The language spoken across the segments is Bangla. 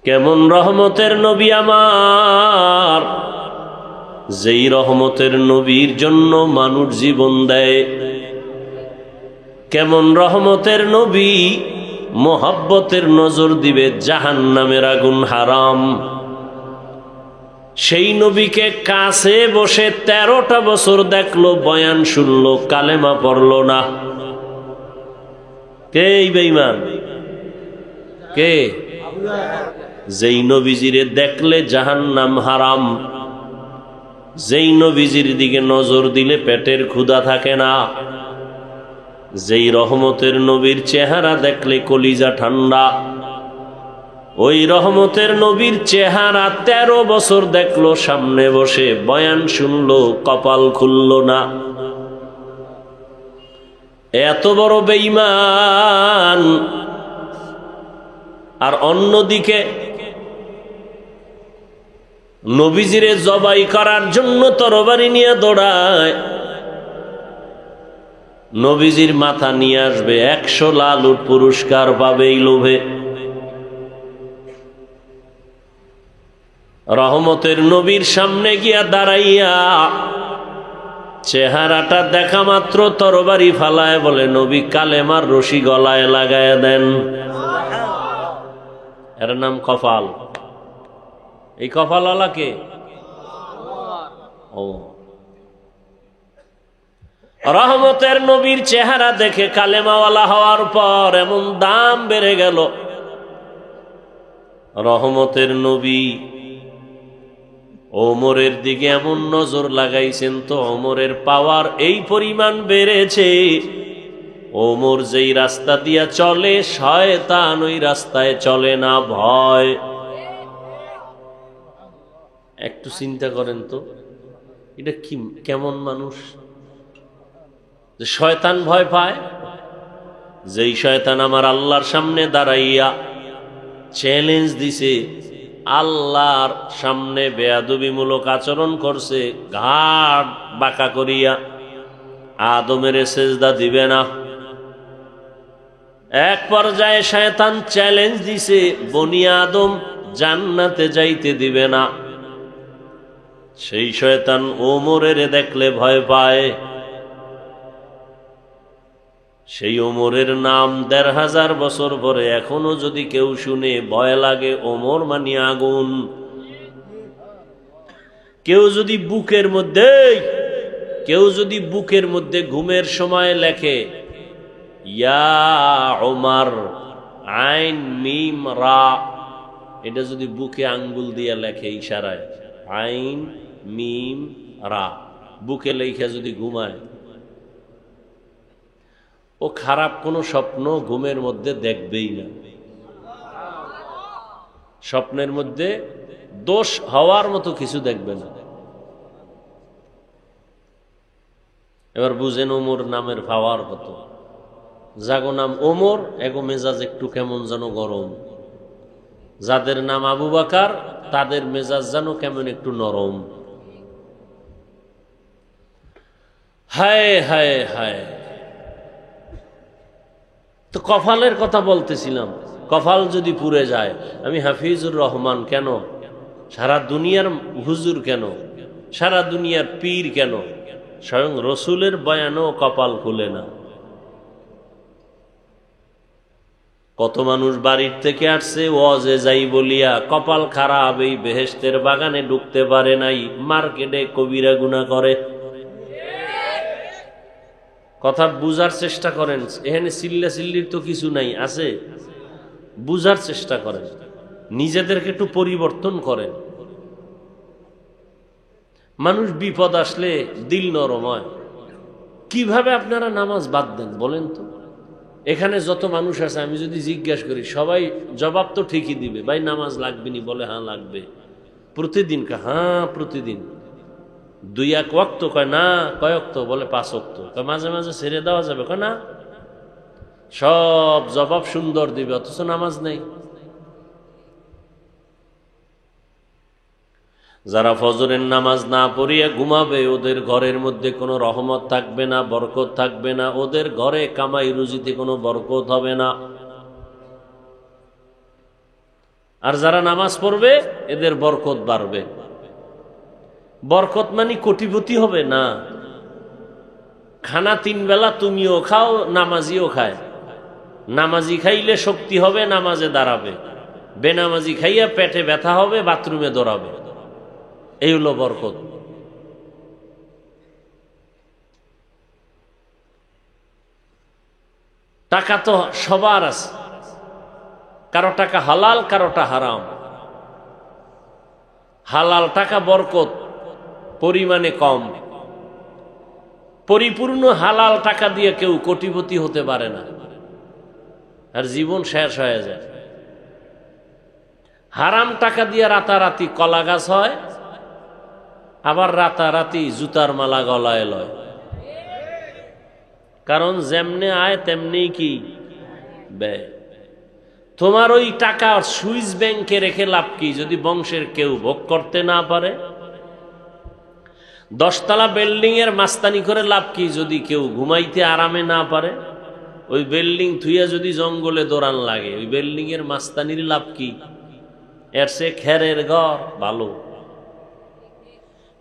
কেমন রহমতের নবী আমার, যেই রহমতের নবীর জন্য মানুষ জীবন দেয়। কেমন রহমতের নবী, মোহাব্বতের নজর দিবে জাহান্নামের আগুন হারাম। সেই নবীকে কাছে বসে 13টা বছর দেখলো, বয়ান শুনলো, কালেমা পড়লো না। কে এই বেঈমান? কে? যেই নবীজিরে দেখলে জাহান্নাম হারাম, যেই নবীজির দিকে নজর দিলে পেটের ক্ষুধা থাকে না, যেই রহমতের নবীর চেহারা দেখলে কলিজা ঠান্ডা, ওই রহমতের নবীর চেহারা 13 বছর দেখলো, সামনে বসে বয়ান শুনলো, কপাল খুলল না। এত বড় বেঈমান। আর অন্যদিকে নবীজিরে জবাই করার জন্য তরবারি নিয়ে দৌড়ায়, নবীজির মাথা নিয়ে আসবে, 100 লাল উট পুরস্কার পাবে এই লোভে। রহমতের নবীর সামনে গিয়া দাঁড়াইয়া চেহারাটা দেখা মাত্র তরবারি ফালায়, বলে নবী কালেমার রশি গলায় লাগায় দেন। এর নাম কপাল। এই কপালওয়ালা কে? ও, রহমতের নবীর চেহারা দেখে কালেমাওয়ালা হওয়ার পর এমন দাম বেড়ে গেল। রহমতের নবী ওমরের দিকে এমন নজর লাগাইছেন, তো ওমরের পাওয়ার এই পরিমাণ বেড়েছে, ওমর যেই রাস্তা দিয়া চলে শয়তান ওই রাস্তায় চলে না, ভয়। একটু চিন্তা করেন তো, এটা কি কেমন মানুষ যে শয়তান ভয় পায়? যেই শয়তান আমার আল্লাহর সামনে দাঁড়াইয়া চ্যালেঞ্জ দিছে, আল্লাহর সামনে বেয়াদবিমূলক আচরণ করছে, ঘাড় বাঁকা করিয়া আদমের সেজদা দিবে না। এক পর্যায়ে শয়তান চ্যালেঞ্জ দিছে, বনি আদম জান্নাতে যাইতে দিবে না। সেই শয়তান ওমরের দেখলে ভয় পায়। সেই ওমরের নাম 1500 বছর পরে এখনো যদি কেউ শুনে ভয় লাগে। ওমর মানি আগুন। কেউ যদি বুকের মধ্যে ঘুমের সময় লেখে ইয়া ওমর আইন মিম রা, এটা যদি বুকে আঙ্গুল দিয়ে লেখে ইশারায়, আইন মিম রা, বুকে লেখা যদি ঘুমায়, ও খারাপ কোনো স্বপ্ন ঘুমের মধ্যে দেখবেই না। স্বপ্নের মধ্যে দোষ হওয়ার মতো কিছু দেখবে না। এবার বুঝেন ওমর নামের পাওয়ার কত। যাগো নাম ওমর এগো মেজাজ একটু কেমন যেন গরম, যাদের নাম আবু বকর তাদের মেজাজ যেন কেমন একটু নরম। হায় হায় হায়। তো কপালের কথা বলতেছিলাম, কপাল যদি পুড়ে যায়, আমি হাফিজুর রহমান কেন, সারা দুনিয়ার হুজুর কেন, সারা দুনিয়ার পীর কেন, স্বয়ং রসুলের বয়ানও কপাল খুলে না। কত মানুষ বাড়ির থেকে আসছে ওয়াজে যাই বলিয়া কপাল খারাপ, এই বেহেশতের বাগানে ঢুকতে পারে নাই, মার্কেটে কবিরা গুনাহ করে। কথা বুঝার চেষ্টা করেন। এখানে চিল্লা চিল্লির তো কিছু নাই, আছে? বুঝার চেষ্টা করেন, নিজেদেরকে একটু পরিবর্তন করেন। মানুষ বিপদ আসলে দিল নরম হয়। কিভাবে আপনারা নামাজ বাদ দেন বলেন তো? এখানে যত মানুষ আছে আমি যদি জিজ্ঞাসা করি, সবাই জবাব তো ঠিকই দিবে, ভাই নামাজ লাগবে নি? বলে হ্যাঁ লাগবে। প্রতিদিন? হ্যাঁ প্রতিদিন। 2-1 ওয়াক্ত? কয় না। কয় ওয়াক্ত? বলে 5 ওয়াক্ত। কয় মাঝে মাঝে ছেড়ে দেওয়া যাবে? কয় না। সব জবাব সুন্দর দিবে, অথচ নামাজ নেই। যারা ফজরের নামাজ না পড়িয়া ঘুমাবে, ওদের ঘরের মধ্যে কোনো রহমত থাকবে না, বরকত থাকবে না। ওদের ঘরে কামাই রুজিতে কোনো বরকত হবে না। আর যারা নামাজ পড়বে এদের বরকত বাড়বে। বরকত মানে কোটিপতি হবে না। খানা 3 বেলা তুমিও খাও, নামাজিও খায়। নামাজি খাইলে শক্তি হবে, নামাজে দাঁড়াবে। বেনামাজি খাইয়া পেটে ব্যথা হবে, বাথরুমে দৌড়াবে। এই হলো বরকত। টাকা তো সবার আছে, কারো টাকা হালাল, কারোটা হারাম। হালাল টাকা বরকত, পরিমাণে কম। পরিপূর্ণ হালাল টাকা দিয়ে কেউ কোটিপতি হতে পারে না, আর জীবন শেষ হয়ে যায়। হারাম টাকা দিয়ে রাতারাতি কলা গাছ হয়, আবার রাতারাতি জুতার মালা গলায় লয়। কারণ যেমনে আয় তেমনি কি ব্যয়। তোমার ওই টাকা সুইস ব্যাংকে রেখে লাভ কি যদি বংশের কেউ ভোগ করতে না পারে? 10 তলা বিল্ডিং এর মাস্তানি করে লাভ কি যদি কেউ ঘুমাইতে আরামে না পারে? ওই বিল্ডিং থুইয়া যদি জঙ্গলে দৌড়ান লাগে, ওই বিল্ডিং এর মাস্তানির লাভ কি? এর সে খেরের ঘর ভালো।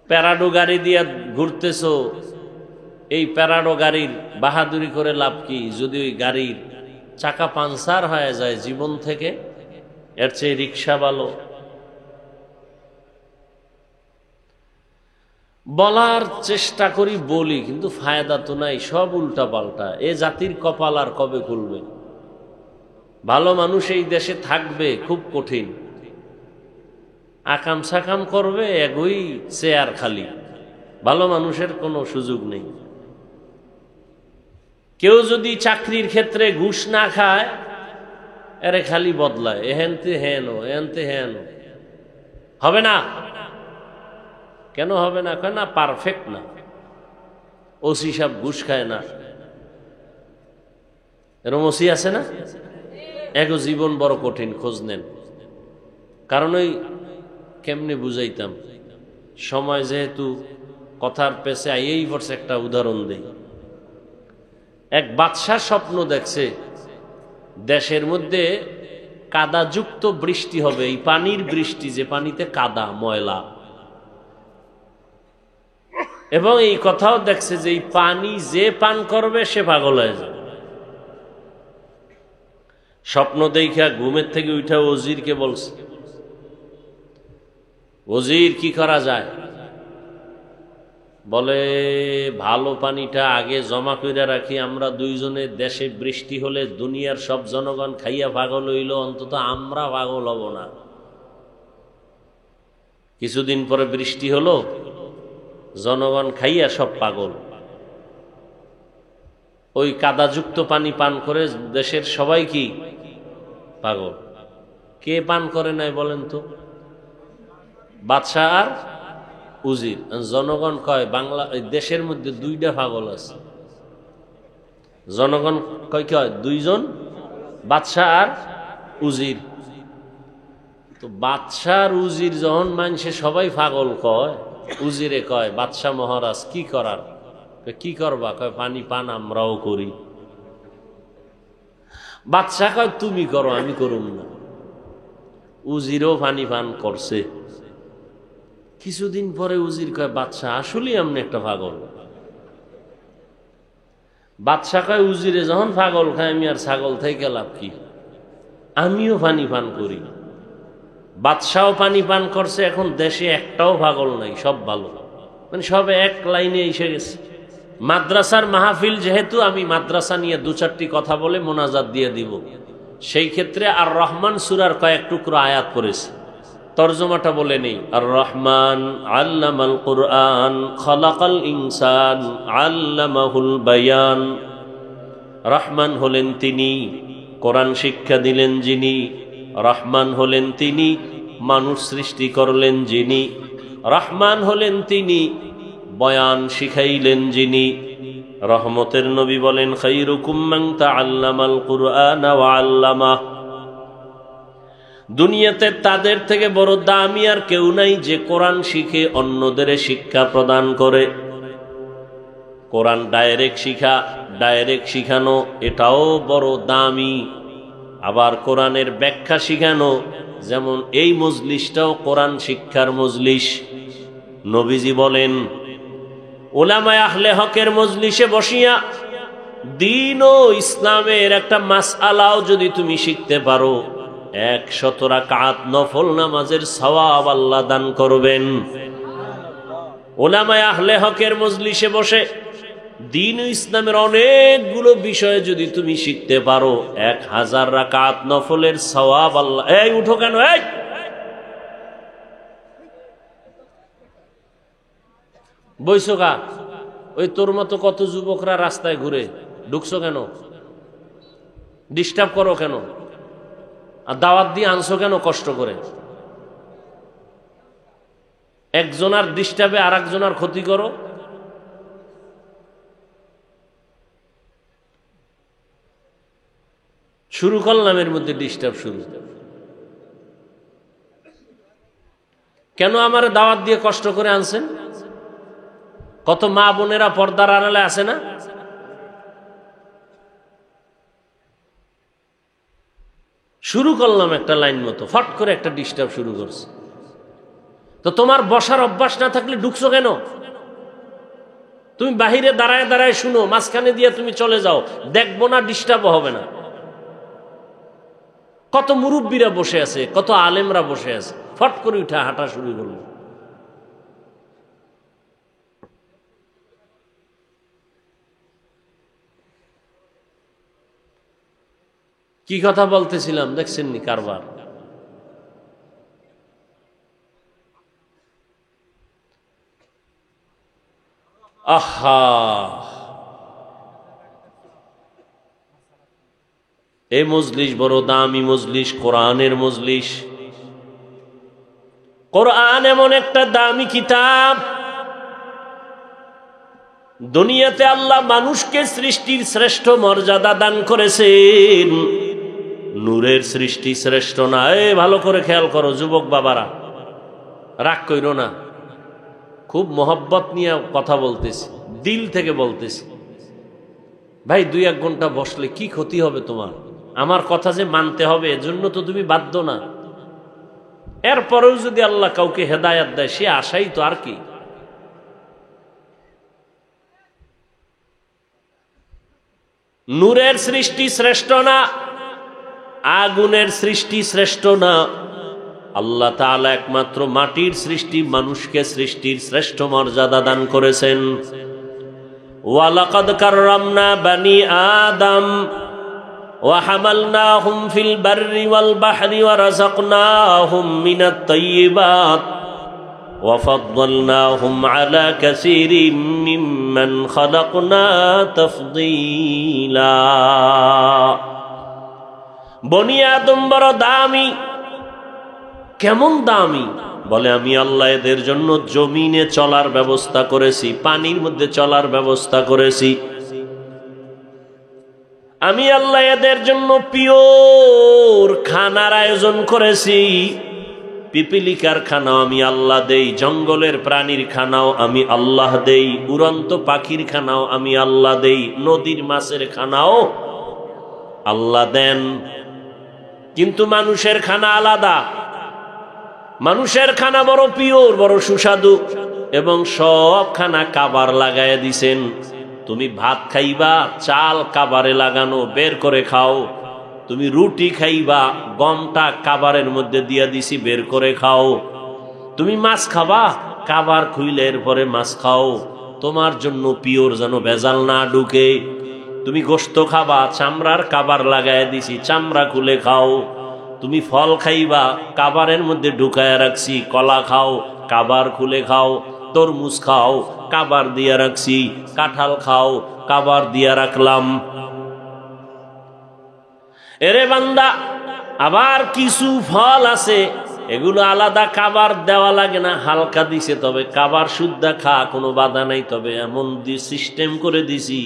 প্যারাডো গাড়ি দিয়ে ঘুরতেছো, এই প্যারাডো গাড়ির বাহাদুরি করে লাভ কি যদি ওই গাড়ির চাকা পাঞ্চার হয়ে যায় জীবন থেকে? এর চেয়ে রিক্সা ভালো। বলার চেষ্টা করি, বলি, কিন্তু ফায়দা তো নাই, সব উল্টা পাল্টা। এ জাতির কপাল আর কবে খুলবে? ভালো মানুষ এই দেশে থাকবে খুব কঠিন। আকাম সাকাম করবে, এগোই চেয়ার খালি। ভালো মানুষের কোনো সুযোগ নেই। কেউ যদি চাকরির ক্ষেত্রে ঘুষ না খায়, এরে খালি বদলায়, এহেনতে হেন এহেনতে হেন। হবে না? কেন হবে না? কেন? পারফেক্ট না। ওসি সাহেব ঘুষ খায় না, এরম ওসি আছে না? এগো জীবন বড় কঠিন, খোঁজ নেন। কারণ ওই কেমনে বুঝাইতাম, সময় যেহেতু কথার পেছে আইয়েই পড়ছে। একটা উদাহরণ দেই। এক বাদশা স্বপ্ন দেখছে দেশের মধ্যে কাদাযুক্ত বৃষ্টি হবে। এই পানির বৃষ্টি, যে পানিতে কাদা ময়লা, এবং এই কথাও দেখছে যে এই পানি যে পান করবে সে পাগল হয়ে যাবে। স্বপ্ন দেখা ঘুমের থেকে উঠা ওজিরকে বলছে, ওজির কি করা যায়? বলে, ভালো পানিটা আগে জমা করে রাখি, আমরা দুইজনে দেশে বৃষ্টি হলে দুনিয়ার সব জনগণ খাইয়া পাগল হইল, অন্তত আমরা পাগল হব না। কিছুদিন পরে বৃষ্টি হলো, জনগণ খাইয়া সব পাগল। ওই কাদাযুক্ত পানি পান করে দেশের সবাই কি পাগল? কে পান করে নাই বলেন তো? বাদশা আর উজির। জনগণ কয় বাংলা দেশের মধ্যে 2টা পাগল আছে। জনগণ কয় কি হয়? 2 জন, বাদশা আর উজির। তো বাদশা আর উজির যখন মানছে সবাই পাগল কয়, উজিরে কয়, বাদশা মহারাজ কি করার? কি করবা? কয়, পানি পান আমরাও করি। বাদশা কয়, তুমি করো, আমি করুম না। উজিরও পানি পান করছে। কিছুদিন পরে উজির কয়, বাদশা আসলেই আপনি একটা পাগল। বাদশা কয়, উজিরে যখন পাগল খায়, আমি আর ছাগল থেকে লাভ কি? আমিও পানি পান করি। বাদশাও পানি পান করছে, এখন দেশে একটাও পাগল নাই, সব ভালো। মানে সব এক লাইনে এসে গেছে। মাদ্রাসার মাহফিল যেহেতু, আমি মাদ্রাসা নিয়ে 2-4টি কথা বলে মোনাজাত দিয়ে দিব। সেই ক্ষেত্রে আর রহমান সূরার কয়েক টুকরো আয়াত পড়েছে, তরজমাটা বলে নেই। আর রহমান আল্লামাল কুরআন খালাকাল ইনসান আল্লামাহুল বায়ান। রহমান হলেন তিনি, কোরআন শিক্ষা দিলেন যিনি। রহমান হলেন তিনি, মানুষ সৃষ্টি করলেন যিনি। রহমান হলেন তিনি, বয়ান শিখাইলেন যিনি। রহমতের নবী বলেন, খায়রুকুম মান তাআল্লামাল কুরআন ওয়া আল্লামা। দুনিয়াতে তাদের থেকে বড় দামি আর কেউ নাই যে কোরআন শিখে অন্যদের শিক্ষা প্রদান করে। কোরআন ডাইরেক্ট শিখা, ডাইরেক্ট শিখানো, এটাও বড় দামি। আবার কোরআনের ব্যাখ্যা শিখানো, যেমন এই মজলিসটাও কোরআন শিক্ষার মজলিস। নবীজি বলেন, উলামায়ে আহলে হকের মজলিসে বসিয়া দ্বীন ও ইসলামের একটা মাসআলাও যদি তুমি শিখতে পারো, 100 রাকাত নফল নামাজের সওয়াব আল্লাহ দান করবেন। উলামায়ে আহলে হকের মজলিসে বসে দ্বীন ও ইসলামের অনেকগুলো বিষয় যদি তুমি শিখতে পারো, 1000 রাকাত নফলের সওয়াব আল্লাহ। এই উঠো কেন? এই বইছো কা? ওই তোর মতো কত যুবকরা রাস্তায় ঘুরে, ঢুকছো কেন? ডিস্টার্ব করো কেন? আর দাওয়াত দিয়ে আনছো কেন কষ্ট করে? একজনার ডিস্টার্বে আর একজনার ক্ষতি করো। শুরু করলাম এর মধ্যে ডিস্টার্ব শুরু। কেন আমার দাওয়াত দিয়ে কষ্ট করে আনছেন? কত মা বোনেরা পর্দার আড়ালে আছে না? শুরু করলাম একটা লাইন মতো, ফট করে একটা ডিস্টার্ব শুরু করছে। তো তোমার বসার অভ্যাস না থাকলে ঢুকছো কেন? তুমি বাহিরে দাঁড়ায় দাঁড়ায় শুনো, মাঝখানে দিয়ে তুমি চলে যাও, দেখবো না, ডিস্টার্ব হবে না। কত মুরব্বীরা বসে আছে, কত আলেমরা বসে আছে, ফট করে উঠা হাঁটা শুরু করলো। কি কথা বলতেছিলাম দেখছেন নি কারবার? আহা, এই মজলিস বড় দামি মজলিস, কোরআনের মজলিস। কোরআন এমন একটা দামি কিতাব, দুনিয়াতে আল্লাহ মানুষকে সৃষ্টির শ্রেষ্ঠ মর্যাদা দান করেছেন। নূরের সৃষ্টি শ্রেষ্ঠ না। ভালো করে খেয়াল করো যুবক বাবারা, রাগ কইরো না, খুব মহব্বত নিয়ে কথা বলতেছি, দিল থেকে বলতেছি। ভাই 2-1 ঘন্টা বসলে কি ক্ষতি হবে তোমার? আমার কথা যে মানতে হবে এজন্য তো তুমি বাধ্য না। এরপরেও যদি আল্লাহ কাউকে হেদায়েত দেয়, সে আশাই তো, আর কি। নূরের সৃষ্টি শ্রেষ্ঠ না, আগুনের সৃষ্টি শ্রেষ্ঠ না। আল্লাহ তাআলা একমাত্র মাটির সৃষ্টি মানুষকে সৃষ্টির শ্রেষ্ঠ মর্যাদা দান করেছেন। ওয়ালাকাদ কাররামনা বানি আদম ওয়া হামালনাহুম ফিল বাররি ওয়াল বাহরি ওয়া রাযাকনাহুম মিনাত তাইয়্যিবাত ওয়া ফাদ্দালনাহুম আলা কাসীরিম মিম্মান খালাকনা তাফদীলা। বনি আদম বড় দামি। কেমন দামি? বলে আমি আল্লাহ এদের জন্য জমিনে চলার ব্যবস্থা করেছি, পানির মধ্যে চলার ব্যবস্থা করেছি। আমি আল্লাহ এদের জন্য পিওর খানার আয়োজন করেছি। পিপিলিকার খানাও আমি আল্লাহ দেই, জঙ্গলের প্রাণীর খানাও আমি আল্লাহ দেই, উড়ন্ত পাখির খানাও আমি আল্লাহ দেই, নদীর মাছের খানাও আল্লাহ দেন। কিন্তু মানুষের খানা আলাদা। মানুষের খানা বড় পিওর, বড় সুস্বাদু, এবং সব খানা কাবার লাগাইয়া দিছেন। তুমি ভাত খাইবা, চাল কাবারে লাগানো, বের করে খাও। তুমি রুটি খাইবা, গমটা কাবারের মধ্যে দিয়া দিছি, বের করে খাও। তুমি মাছ খাবা, কাবার খুইলে এরপরে মাছ খাও। তোমার জন্য পিওর, যেন ভেজাল না ঢুকে। তুমি গোশত খাবা, চামড়ার কাবার লাগাইয়া দিছি, চামড়া খুলে খাও। তুমি ফল খাইবা, কাবারের মধ্যে ঢুকায়া রাখছি, কলা খাও, কাবার খুলে খাও। তরমুজ খাও, কাবার দিয়া রাখছি, কাঁঠাল খাও, কাবার দিয়া রাখলাম। এরে বান্দা, আবার কিছু ফল আছে, এগুলো আলাদা কাবার দেওয়া লাগে না, হালকা দিছে, তবে কাবার শুদ্ধা খা, কোনো বাধা নাই। তবে এমন সিস্টেম করে দিছি,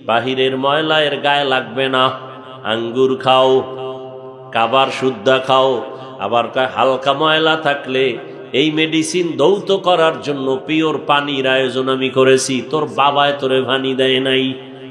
বাহিরের ময়লা এর গায়ে লাগবে না। আঙ্গুর খাও, কাবার শুদ্ধা খাও। আবার হালকা ময়লা থাকলে এই মেডিসিন দৌত করার জন্য পিওর পানির আয়োজন আমি করেছি। তোর বাবায় তোরে পানি দেয় নাই,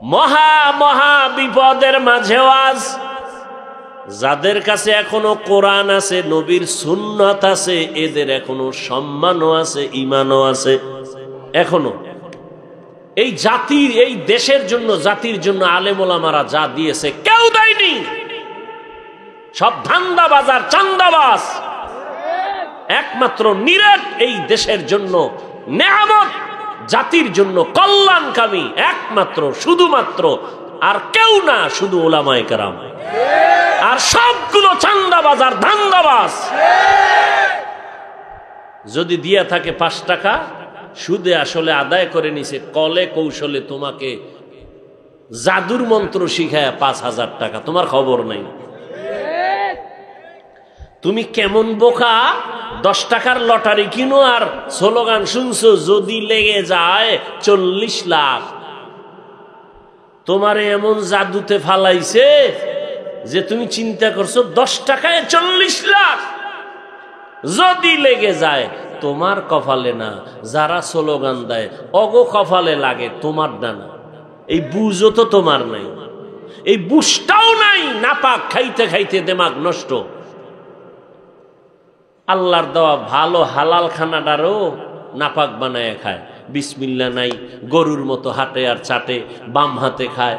মহা মহা বিপদের মাঝেও আজ যাদের কাছে এখনো কোরআন আছে, নবীর সুন্নাত আছে, এদের এখনো সম্মানও আছে, ঈমানও আছে। এখনো এই জাতির, এই দেশের জন্য, জাতির জন্য আলেম ওলামারা যা দিয়েছে কেউ দেয়নি। সব ধান্দাবাজ আর চান্দাবাজ। একমাত্র নিরেট এই দেশের জন্য নেয়ামত, জাতির জন্য কল্যাণকামী একমাত্র, শুধুমাত্র, আর কেউ না, শুধু ওলামায়ে কেরাম। আর সবগুলো চান্দাবাজ আর ধান্দাবাজ। যদি দিয়া থাকে 5 টাকা, সুদে আসলে আদায় করে নিছে, কলে কৌশলে তোমাকে জাদুর মন্ত্র শিখায় 5000 টাকা, তোমার খবর নাই। তুমি কেমন বোকা, 10 টাকার লটারি কিনো আর স্লোগান শুনছো, যদি লেগে যায় 40 লাখ। তোমারে এমন জাদুতে ফালাইছে যে তুমি চিন্তা করছো 10 টাকায় 40 লাখ যদি লেগে যায়। তোমার কপালে না, যারা স্লোগান দেয় অগো কপালে লাগে, তোমার ডানা। এই বুঝও তো তোমার নাই, এই বুঝটাও নাই। নাপাক খাইতে খাইতে দেমাগ নষ্ট। আল্লাহর দেওয়া ভালো হালাল খানাটারও নাপাক বানায় খায়। বিসমিল্লাহ নাই, গরুর মতো হাঁটে আর চাটে, বাম হাতে খায়।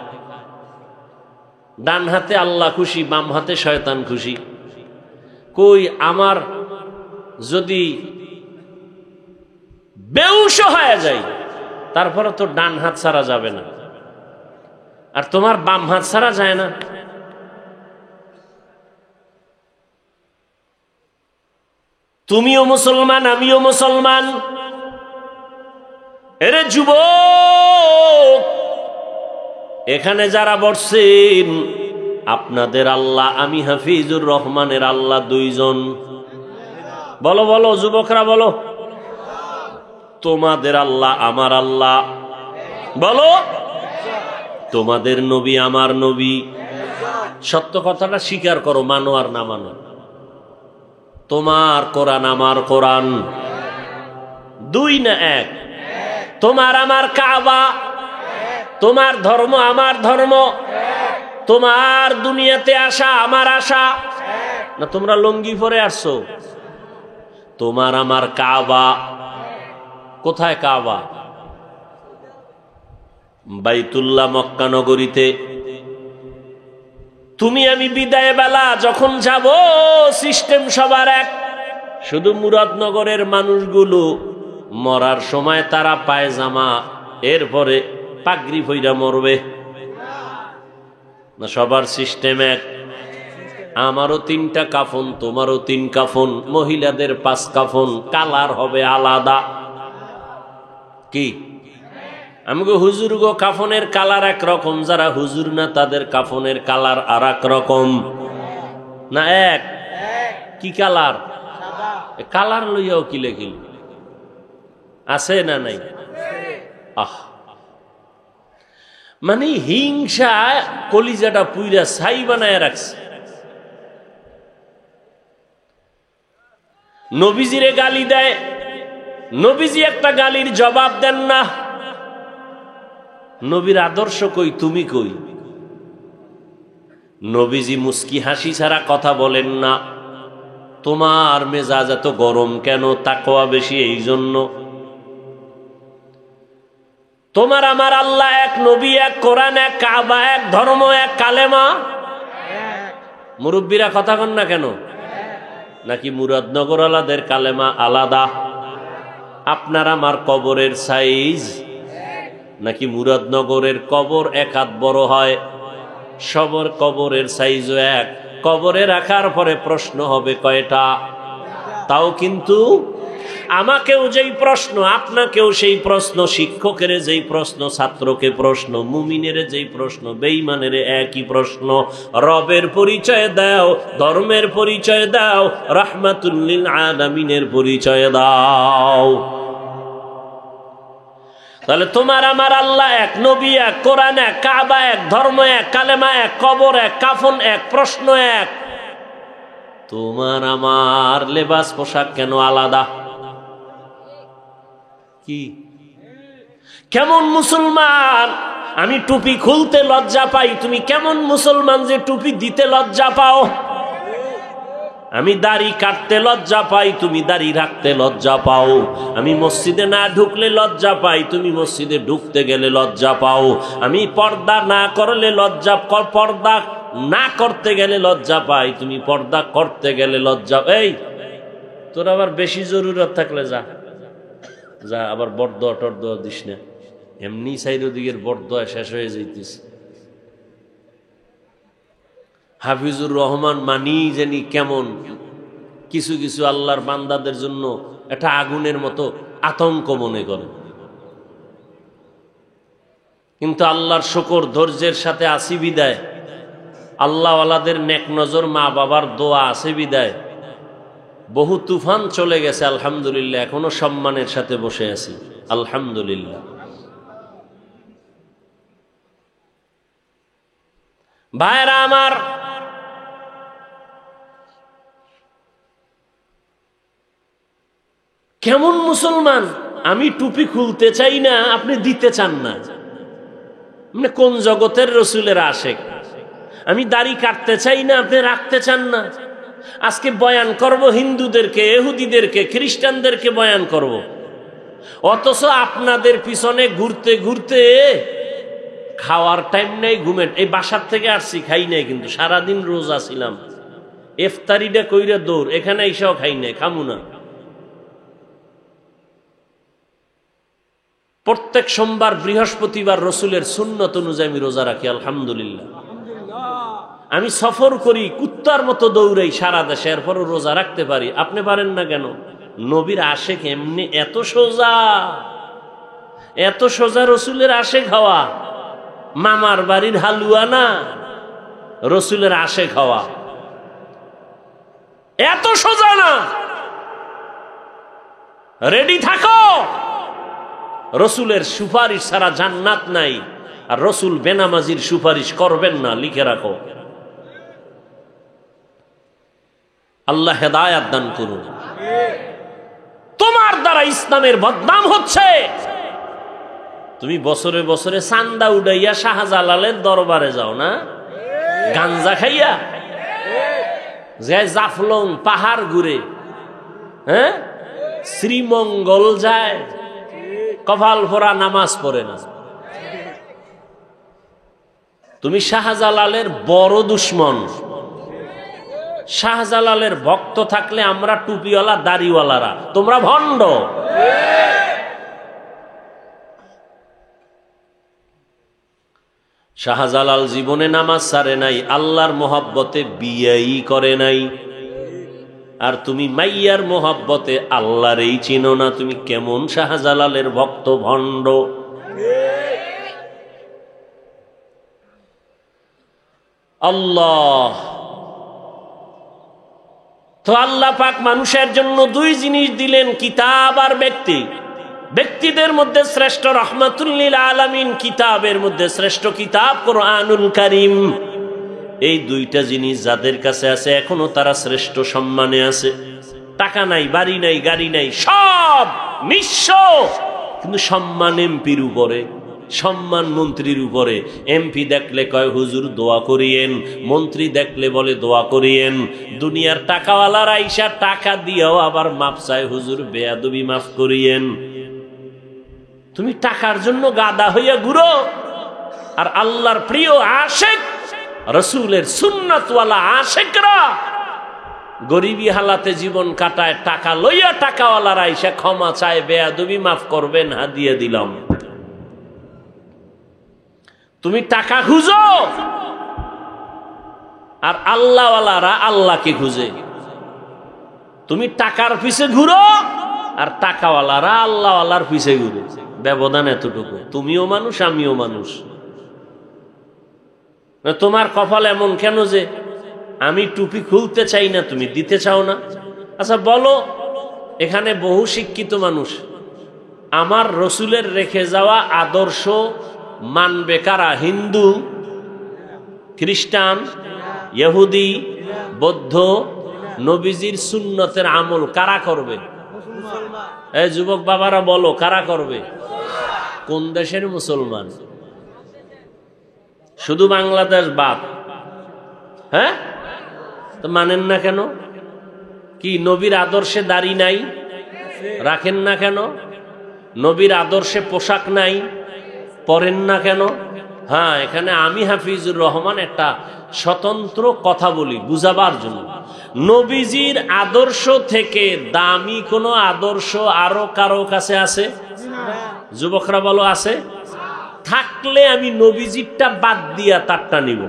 ডান হাতে আল্লাহ খুশি, বাম হাতে শয়তান খুশি। কই আমার যদি বেউস হয়ে যায়, তারপরে তো ডান হাত ছাড়া যাবে না, আর তোমার বাম হাত ছাড়া যায় না। তুমিও মুসলমান, আমিও মুসলমান। এরে যুবক, এখানে যারা বসছেন, আপনাদের আল্লাহ আমি হাফিজুর রহমানের আল্লাহ 2 জন। বলো বলো যুবকরা বলো। তোমাদের আল্লাহ আমার আল্লাহ বলো। তোমাদের নবী আমার নবী। সত্য কথাটা স্বীকার করো, মানো আর না মানো। তোমার কোরআন আমার কোরআন 2 না 1? তোমার আমার কাবা, তোমার ধর্ম আমার ধর্ম, তোমার দুনিয়াতে আসা আমার আশা না? তোমরা লুঙ্গি পরে আসছো। তোমার আমার কাবা, কোথায় কাবা? বাইতুল্লাহ মক্কা নগরীতে। তুমি আমি বিদায় বেলা যখন যাব, সিস্টেম সবার এক। শুধু মুরাদনগরের মানুষগুলো মরার সময় তারা পায়জামা, এরপরে পাগড়ি পইরা মরবে না? সবার সিস্টেম এক। আমারও 3টা কাফন, তোমারও 3 কাফন, মহিলাদের 5 কাফন, কালার হবে আলাদা। কি আমগো হুজুর গো কাফনের কালার একরকম, যারা হুজুর না তাদের কাফনের কালার আর এক রকম না? এক। কি কালার? কালার লইয়াও কিলে কিলে আছে না নাই? আহ, মানে হিংসা কলিজাটা পুইরা ছাই বানায় রাখছে। নবীজিরে গালি দেয়, নবীজি একটা গালির জবাব দেন না। নবীর আদর্শ কই, তুমি কই? নবীজি মুস্কি হাসি ছাড়া কথা বলেন না। তোমার মেজাজ এত গরম কেন? তাকওয়া বেশি এই জন্য। তোমার আমার আল্লাহ এক, নবী এক, কোরআন এক, কাবা এক, ধর্ম এক, কালেমা। মুরব্বীরা কথা কন না কেন? নাকি মুরাদনগর আলাদের কালেমা আলাদা? আপনার আমার কবরের সাইজ নাকি মুরাদনগরের কবর 1 হাত বড় হয়? সবার কবরের সাইজও এক। কবরে রাখার পরে প্রশ্ন হবে কয়টা? তাও কিন্তু আমাকেও যেই প্রশ্ন, আপনাকেও সেই প্রশ্ন, শিক্ষকের যেই প্রশ্ন, ছাত্রকে প্রশ্ন, মুমিনের যেই প্রশ্ন, বেঈমানের একই প্রশ্ন। রবের পরিচয় দাও, ধর্মের পরিচয় দাও, রাহমাতুল লিল আলামিনের পরিচয় দাও। তাহলে তোমার আমার আল্লাহ এক, নবী এক, কোরআন এক, কাবা এক, ধর্ম এক, কালেমা এক, কবর এক, কাফন এক, প্রশ্ন এক। তোমার আমার লেবাস পোশাক কেন আলাদা? কি কেমন মুসলমান আমি টুপি খুলতে লজ্জা পাই, তুমি কেমন মুসলমান যে টুপি দিতে লজ্জা পাও? আমি দাড়ি কাটতে লজ্জা পাই, তুমি দাড়ি রাখতে লজ্জা পাও। আমি মসজিদে না ঢুকলে লজ্জা পাই, তুমি মসজিদে ঢুকতে গেলে লজ্জা পাও। আমি পর্দা না করলে পর্দা না করতে গেলে লজ্জা পাই, তুমি পর্দা করতে গেলে লজ্জা। এই তোর আবার বেশি জরুরত থাকলে যা যা, আবার বরদোয়া টরদোয়া দিস না, এমনি চারিদিকের বরদোয়া শেষ হয়ে যাইতেছে। হাফিজুর রহমান মানি জানি কেমন কিছু কিছু আল্লাহর বান্দাদের জন্য একটা আগুনের মতো আতঙ্ক মনে করে, কিন্তু আল্লাহর শুকর ধৈর্যের সাথে আসি বিদায়, আল্লাহওয়ালাদের নেক নজর মা বাবার দোয়া আছে বিদায় বহু তুফান চলে গেছে আলহামদুলিল্লাহ, এখনো সম্মানের সাথে বসে আছি আলহামদুলিল্লাহ। ভাইরা আমার, কেমন মুসলমান? আমি টুপি খুলতে চাই না, আপনি দিতে চান না, মানে কোন জগতের রসুলের আশেক? আমি দাড়ি কাটতে চাই না, আপনি রাখতে চান না। আজকে বয়ান করব হিন্দুদেরকে, ইহুদিদেরকে, খ্রিস্টানদেরকে বয়ান করব, অথচ আপনাদের পিছনে ঘুরতে ঘুরতে খাওয়ার টাইম নেই, ঘুমের। এই বাসার থেকে আসছি, খাই নাই, কিন্তু সারাদিন রোজা ছিলাম, ইফতারিটা কইরা দৌড়, এখানে এসেও খাই নাই, খামু না। প্রত্যেক সোমবার বৃহস্পতিবার রসুলের সুন্নত অনুযায়ী আমি রোজা রাখি আলহামদুলিল্লাহ। আমি সফর করি, কুত্তার মতো দৌড়াই সারা দেশে, এরপরও রোজা রাখতে পারি। আপনি পারেন না কেন? নবীর আশেক এমনি এত সোজা, এত সোজা রসুলের আশেক হওয়া। মামার বাড়ির হালুয়া না, রসুলের আশেক হওয়া এত সোজা না। রেডি থাকো, রসুলের সুপারিশ ছাড়া জান্নাত নাই, আর রসুল বেনামাজির সুপারিশ করবেন না, লিখে রাখো। আল্লাহ হেদায়াত দান করুন। তোমার দ্বারা ইসলামের বদনাম হচ্ছে। তুমি বছরে বছরে চান্দা উড়াইয়া শাহজালালের দরবারে যাও না, গাঞ্জা খাইয়া, যে জাফলং পাহাড় ঘুরে, হ্যাঁ, শ্রীমঙ্গল যায়, কপাল ভরা নামাজ পড়ে না। তুমি শাহজালালের বড় দুশ্মন। শাহজালালের ভক্ত থাকলে আমরা টুপিওয়ালা দাড়িওয়ালারা, তোমরা ভণ্ড। শাহজালাল জীবনে নামাজ ছাড়ে নাই, আল্লাহর মোহাব্বতে বিয়েই করে নাই, আর তুমি মাইয়ার মোহাব্বতে আল্লাহরই চিনো না। তুমি কেমন শাহজালালের ভক্ত, ভণ্ড। আল্লাহ তো আল্লাহ পাক মানুষের জন্য দুই জিনিস দিলেন, কিতাব আর ব্যক্তি। ব্যক্তিদের মধ্যে শ্রেষ্ঠ রহমাতুল লিল আলামিন, কিতাবের মধ্যে শ্রেষ্ঠ কিতাব কোরআনুল কারীম। এই দুইটা জিনিস যাদের কাছে আছে এখনো তারা শ্রেষ্ঠ সম্মানে আছে। টাকা নাই, বাড়ি নাই, গাড়ি নাই, সব নিঃস্ব, কিন্তু সম্মান এমপির উপরে, সম্মান মন্ত্রীর উপরে। এমপি দেখলে কয় হুজুর দোয়া করিয়েন, মন্ত্রী দেখলে বলে দোয়া করিয়েন। দুনিয়ার টাকাওয়ালারা আইসা টাকা দিয়েও আবার মাপ চায়, হুজুর বেয়াদবি মাফ করিয়েন। তুমি টাকার জন্য গাদা হইয়া ঘুরো, আর আল্লাহর প্রিয় আশেক, রসুলের সুন্নতওয়ালা আশেকরা গরিবী হালাতে জীবন কাটায়, টাকা লইয়া টাকাওয়ালারা আইসা ক্ষমা চায়, বেয়াদবি মাফ করবেন, হাদিয়া দিলাম। তুমি টাকা খুঁজো, আর আল্লাহওয়ালারা আল্লাহকে খুঁজে। তুমি টাকার পিছে ঘুরো, আর টাকাওয়ালারা আল্লাহওয়ালার পিছে ঘুরে। ব্যবধান এতটুকু। তুমিও মানুষ, আমিও মানুষ। তোমার কপাল এমন কেন যে আমি টুপি খুলতে চাই না, তুমি দিতে চাও না? আচ্ছা বলো, এখানে বহু শিক্ষিত মানুষ, আমার রসুলের রেখে যাওয়া আদর্শ মানবে কারা? হিন্দু, খ্রিস্টান, ইহুদি, বৌদ্ধ, নবীজির সুন্নতের আমল কারা করবে? এই যুবক বাবারা বলো, কারা করবে? কোন দেশের মুসলমান? শুধু বাংলাদেশ বাদ। হ্যাঁ, তো মানেন না কেন? কি নবীর আদর্শে দাড়ি নাই? রাখেন না কেন? নবীর আদর্শে পোশাক নাই? পরেন না কেন? হ্যাঁ, এখানে আমি হাফিজুর রহমান একটা স্বতন্ত্র কথা বলি বুঝাবার জন্য। নবীজির আদর্শ থেকে দামি কোনো আদর্শ আরো কারো কাছে আছে? যুবকরা বলো, আছে? থাকলে আমি নবীজিরটা বাদ দিয়া তারটা নিব।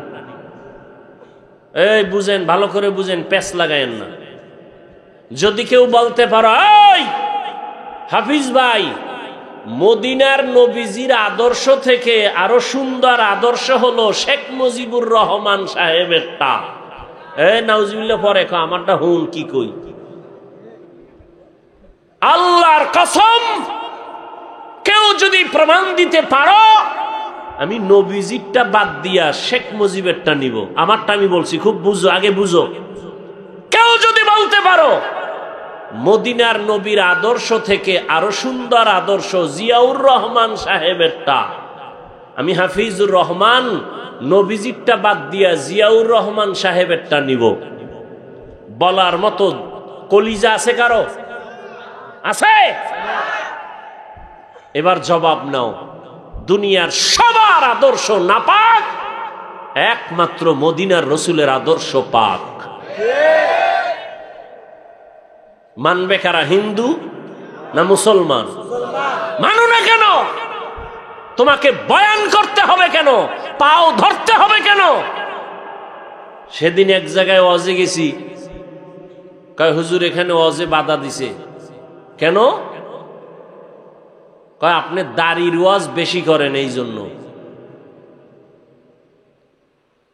এই বুঝেন, ভালো করে বুঝেন, প্যাচ লাগায়েন না। যদি কেউ বলতে পারো, এই হাফিজ ভাই, মদিনার নবীজির আদর্শ থেকে আরো সুন্দর আদর্শ হলো শেখ মুজিবুর রহমান সাহেবেরটা, নাউজুবিল্লাহ পরে আমারটা হুন কি কই। আল্লাহর কসম, কেউ যদি প্রমাণ দিতে পারো আমি নবীজিরটা বাদ দিয়া শেখ মুজিবেরটা নিব, আমারটা আমি বলছি, খুব বুঝো, আগে বুঝো। কেউ যদি বলতে পারো মদিনার নবীর আদর্শ থেকে আরো সুন্দর আদর্শ জিয়াউর রহমান সাহেবেরটা, আমি হাফিজুর রহমান নবীজিরটা বাদ দিয়া জিয়াউর রহমান সাহেবেরটা নিব, বলার মতো কলিজা আছে কারো? আছে? এবার জবাব নাও। দুনিয়ার সবার আদর্শ নাপাক, একমাত্র মদিনার রসুলের আদর্শ পাক। মানবে কারা? হিন্দু না মুসলমান? মানো না কেন? তোমাকে বয়ান করতে হবে কেন? পাও ধরতে হবে কেন? সেদিন এক জায়গায় ওয়াজে গেছি, কয় হুজুর এখানে ওয়াজে বাধা দিছে কেন? কয় আপনি দাড়ির ওয়াজ বেশি করেন এই জন্য।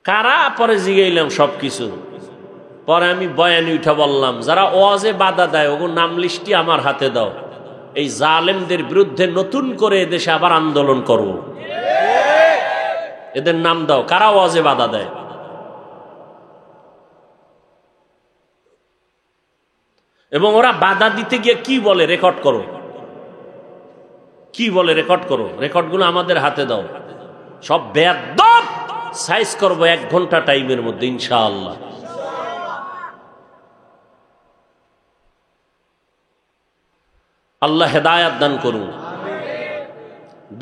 কারা? পরে জিগাইলাম সবকিছু। পরে আমি বয়ানি উঠা বললাম, যারা ওয়াজে বাধা দেয় ওগো নাম লিস্টি আমার হাতে দাও, এই জালেমদের বিরুদ্ধে নতুন করে এদেশে আবার আন্দোলন করব। এদের নাম দাও, কারা ওয়াজে বাধা দেয়। এবং ওরা বাধা দিতে গিয়ে কি বলে রেকর্ড করো, কি বলে রেকর্ড করো, রেকর্ডগুলো আমাদের হাতে দাও। সব বেয়াদব সাইজ করবো 1 ঘন্টা টাইমের মধ্যে ইনশাআল্লাহ। আল্লাহ হেদায়াত দান করুন।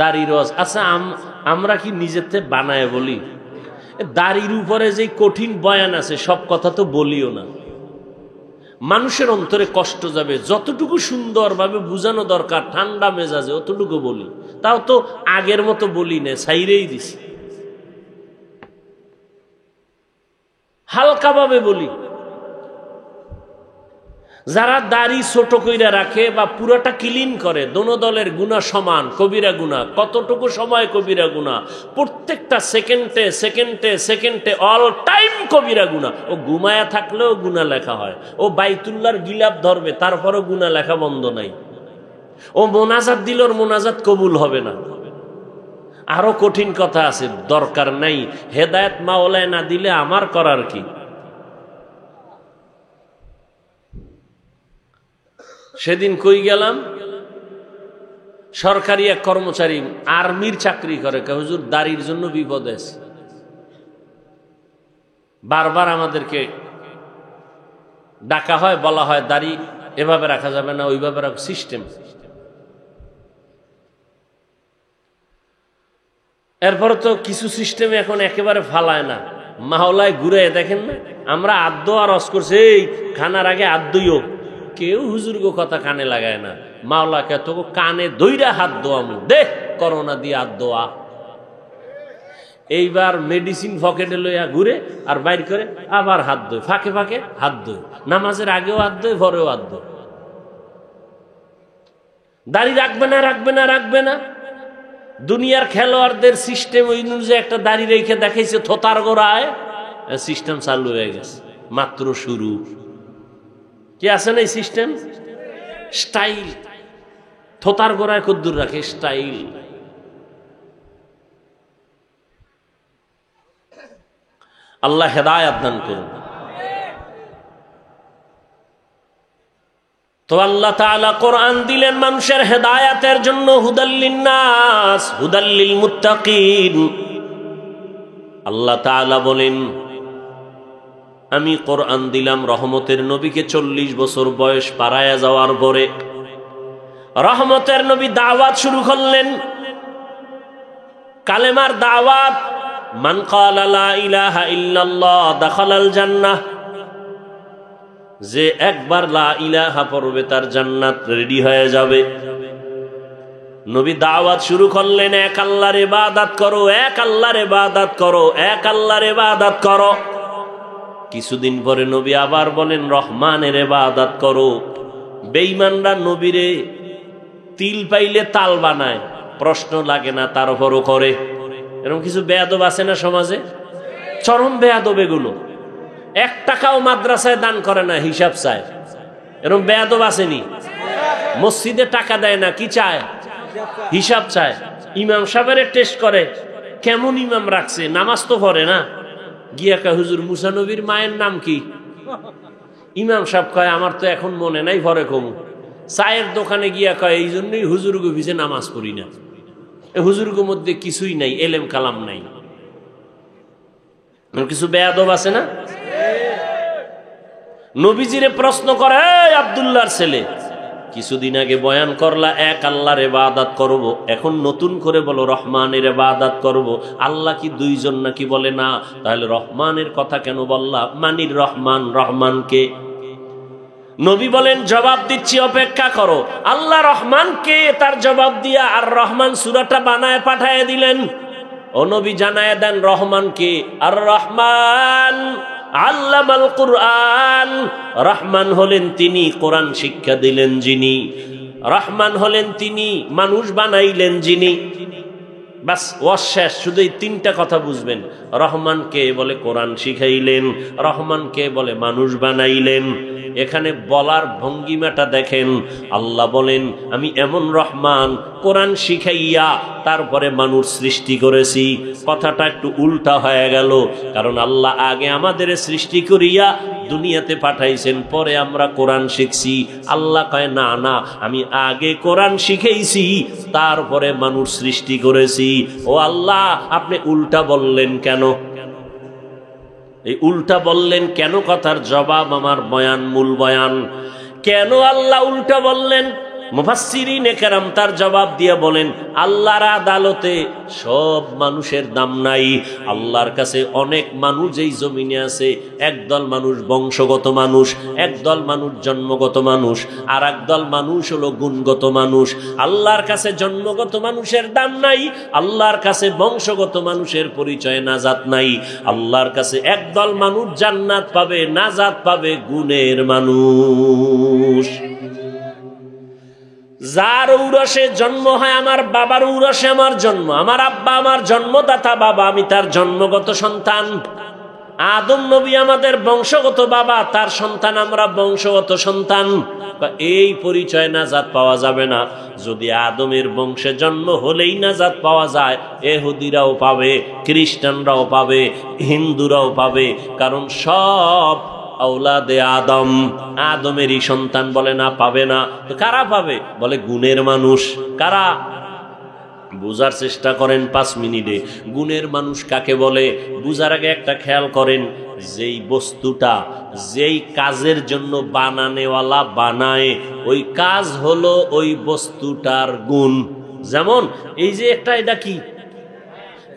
দাড়ির ওয়াজ, আচ্ছা আমরা কি নিজেতে বানায় বলি? দাড়ির উপরে যে কঠিন বয়ান আছে সব কথা তো বলিও না, মানুষের অন্তরে কষ্ট যাবে। যতটুকু সুন্দরভাবে বুঝানো দরকার ঠান্ডা মেজাজে অতটুকু বলি, তাও তো আগের মতো বলি না, ছাইরেই দিছি, হালকাভাবে বলি। যারা দাড়ি ছোট কইরা রাখে বা পুরাটা ক্লিন করে, দোনো দলের গুনাহ সমান, কবিরা গুনাহ। কতটুকু সময় কবিরা গুনাহ? প্রত্যেকটা সেকেন্ডে সেকেন্ডে সেকেন্ডে অল টাইম কবিরা গুনাহ। ও ঘুমায়া থাকলেও গুনাহ লেখা হয়, ও বাইতুল্লাহর গিলাপ ধরবে তারপরও গুনাহ লেখা বন্ধ নাই, ও মোনাজাত দিল ওর মোনাজাত কবুল হবে না। আরো কঠিন কথা আছে, দরকার নাই। হেদায়েত মাওলায় না দিলে আমার করার কি? সেদিন কই গেলাম, সরকারি এক কর্মচারী আর্মির চাকরি করে, হুজুর দাড়ির জন্য বিপদ আছে। বারবার আমাদেরকে ডাকা হয়, বলা হয় দাড়ি এভাবে রাখা যাবে না, ওইভাবে রাখা সিস্টেম। এরপরে তো কিছু সিস্টেমে এখন একেবারে ফালায় না, মাওলায় ঘুরে দেখেন না। আমরা আদ্য আর রস করছে, এই খানার আগে আদ্যইও, কেউ হুজুরগো কথা কানে লাগায় না। মাওলাকে তো কানে দইরা হাত দোয়ামু, দেখ করোনা দিয়ে হাত দোয়া। এইবার মেডিসিন পকেটে লইয়া ঘুরে আর বাইর করে আবার হাত দোয়, ফাঁকে ফাঁকে হাত দোয়, নামাজের আগেও হাত দোয়, পরেও হাত দোয়। দাড়ি রাখবে না, রাখবে না, রাখবে না। দুনিয়ার খেলোয়াড়দের সিস্টেম ওই অনুযায়ী একটা দাড়ি রেখে দেখাইছে থোতার গোড়ায়, সিস্টেম চালু হয়ে গেছে, মাত্র শুরু। কি আছে না এই সিস্টেম? স্টাইল, থোতার গোড়ায় কদ্দুর রাখে স্টাইল। আল্লাহ হেদায়াত দান করুন। তো আল্লাহ তাআলা কোরআন দিলেন মানুষের হেদায়াতের জন্য, হুদাল লিন্নাস হুদাল লিল মুত্তাকিন। আল্লাহ তাআলা বলেন, আমি কোরআন দিলাম রহমতের নবীকে 40 বছর বয়স পারায়া যাওয়ার পরে রহমতের নবী দাওয়াত শুরু করলেন, কালেমার দাওয়াত। মান ক্বালা লা ইলাহা ইল্লাল্লাহ দাখালাল জান্নাহ, যে একবার লা ইলাহা পড়বে তার জান্নাত রেডি হয়ে যাবে। নবী দাওয়াত শুরু করলেন, এক আল্লাহর ইবাদত করো, এক আল্লাহর ইবাদত করো, এক আল্লাহর ইবাদত করো। কিছুদিন পরে নবী আবার বলেন, রহমানের ইবাদত করো। বেঈমানরা নবীরে তিল পাইলে তাল বানায়, প্রশ্ন লাগে না, তারপরও করে। এরকম কিছু বেয়াদব আছে না সমাজে? চরম বেয়াদব এগুলো। 1 টাকাও মাদ্রাসায় দান করে না, হিসাব চায়। এরকম বেয়াদব আসেনি? মসজিদে টাকা দেয় না, কি চায়? হিসাব চায়। ইমাম সাহেবের টেস্ট করে, কেমন ইমাম রাখছে, নামাজ তো পড়ে না। গিয়া কয়, হুজুর মুসা নবীর মায়ের নাম কি? ইমাম সাহেব কয়, আমার তো এখন মনে নাই, পরে কমু। চায়ের দোকানে গিয়া কয়, এই জন্যই হুজুরগো ভিজে নামাজ পড়ি না। হুজুরগো মধ্যে কিছুই নাই, এলেম কালাম নাই। কিছু বেয়াদব আছে না? নবীজিরে প্রশ্ন করে, আব্দুল্লাহর ছেলে, কিছুদিন আগে বয়ান করলা এক আল্লাহর ইবাদত করব, এখন নতুন করে বলো রহমানের ইবাদত করব। আল্লাহ কি দুইজন নাকি? বলে না। তাহলে রহমানের কথা কেন বললা? মানির রহমান, রহমানকে। নবী বলেন, জবাব দিচ্ছি, অপেক্ষা করো। আল্লাহ রহমান কে তার জবাব দিয়া আর রহমান সূরাটা বানায় পাঠায় দিলেন। ও নবী জানায় দেন রহমান কে। আর রহমান আল্লামাল কুরআন, রহমান হলেন তিনি কোরআন শিক্ষা দিলেন যিনি। রহমান হলেন তিনি মানুষ বানাইলেন যিনি। বাস ওয়াজ শেষ। শুধু এই 3টা কথা বুঝবেন। রহমান কে? বলে কোরআন শিখাইলেন। রহমান কে? বলে মানুষ বানাইলেন। এখানে বলার ভঙ্গিমাটা দেখেন। আল্লাহ বলেন, আমি এমন রহমান, কোরআন শিখাইয়া তারপরে মানুষ সৃষ্টি করেছি। কথাটা একটু উল্টা হয়ে গেল, কারণ আল্লাহ আগে আমাদের সৃষ্টি করিয়া দুনিয়াতে পাঠাইছেন, পরে আমরা কোরআন শিখছি। আল্লাহ কয়, না না, আমি আগে কোরআন শিখাইছি, তারপরে মানুষ সৃষ্টি করেছি। ও আল্লাহ, আপনি উল্টা বললেন কেন? এই উল্টা বললেন কেন? কথার জবাব আমার বয়ান, মূল বয়ান। কেন আল্লাহ উল্টা বললেন? মুফাসসিরিনে কেরাম তার জবাব দিয়ে বলেন, আল্লাহর আদালতে সব মানুষের দাম নাই। আল্লাহর কাছে অনেক মানুষ এই জমিনে আছে। একদল মানুষ বংশগত মানুষ, একদল মানুষ জন্মগত মানুষ, আর একদল মানুষ হলো গুণগত মানুষ। আল্লাহর কাছে জন্মগত মানুষের দাম নাই, আল্লাহর কাছে বংশগত মানুষের পরিচয় নাজাত নাই। আল্লাহর কাছে একদল মানুষ জান্নাত পাবে, নাজাত পাবে গুণের মানুষ। যার ঔরসে জন্ম হয়, আমার বাবার ঔরসে আমার জন্ম, আমার আব্বা আমার জন্মদাতা বাবা, আমি তার জন্মগত সন্তান। আদম নবী আমাদের বংশগত বাবা, তার সন্তান আমরা বংশগত সন্তান। এই পরিচয় নাজাত পাওয়া যাবে না। যদি আদমের বংশে জন্ম হলেই নাজাত পাওয়া যায়, ইহুদিরাও পাবে, খ্রিস্টানরাও পাবে, হিন্দুরাও পাবে, কারণ সব আওলাদে আদম, আদমেরই সন্তান। বলে না, পাবে না। তো কারা পাবে? বলে গুণের মানুষ। কারা? বুঝার চেষ্টা করেন 5 মিনিটে। গুণের মানুষ কাকে বলে বুঝার আগে একটা খেয়াল করেন, যেই বস্তুটা যেই কাজের জন্য বানানেওয়ালা বানায়, ওই কাজ হলো ওই বস্তুটার গুণ। যেমন এই যে একটা, এটা কি?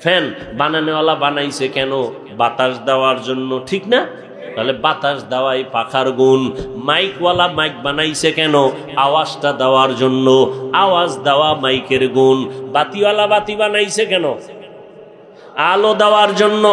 ফ্যান। বানানেওয়ালা বানাইছে কেন? বাতাস দেওয়ার জন্য, ঠিক না? তাহলে বাতাস দেওয়াই পাখার গুণ। মাইকওয়ালা মাইক বানাইছে কেন? আওয়াজটা দেওয়ার জন্য, আওয়াজ দেওয়া মাইকের গুণ। বাতিওয়ালা বাতি বানাইছে কেন? আলো দেওয়ার জন্য,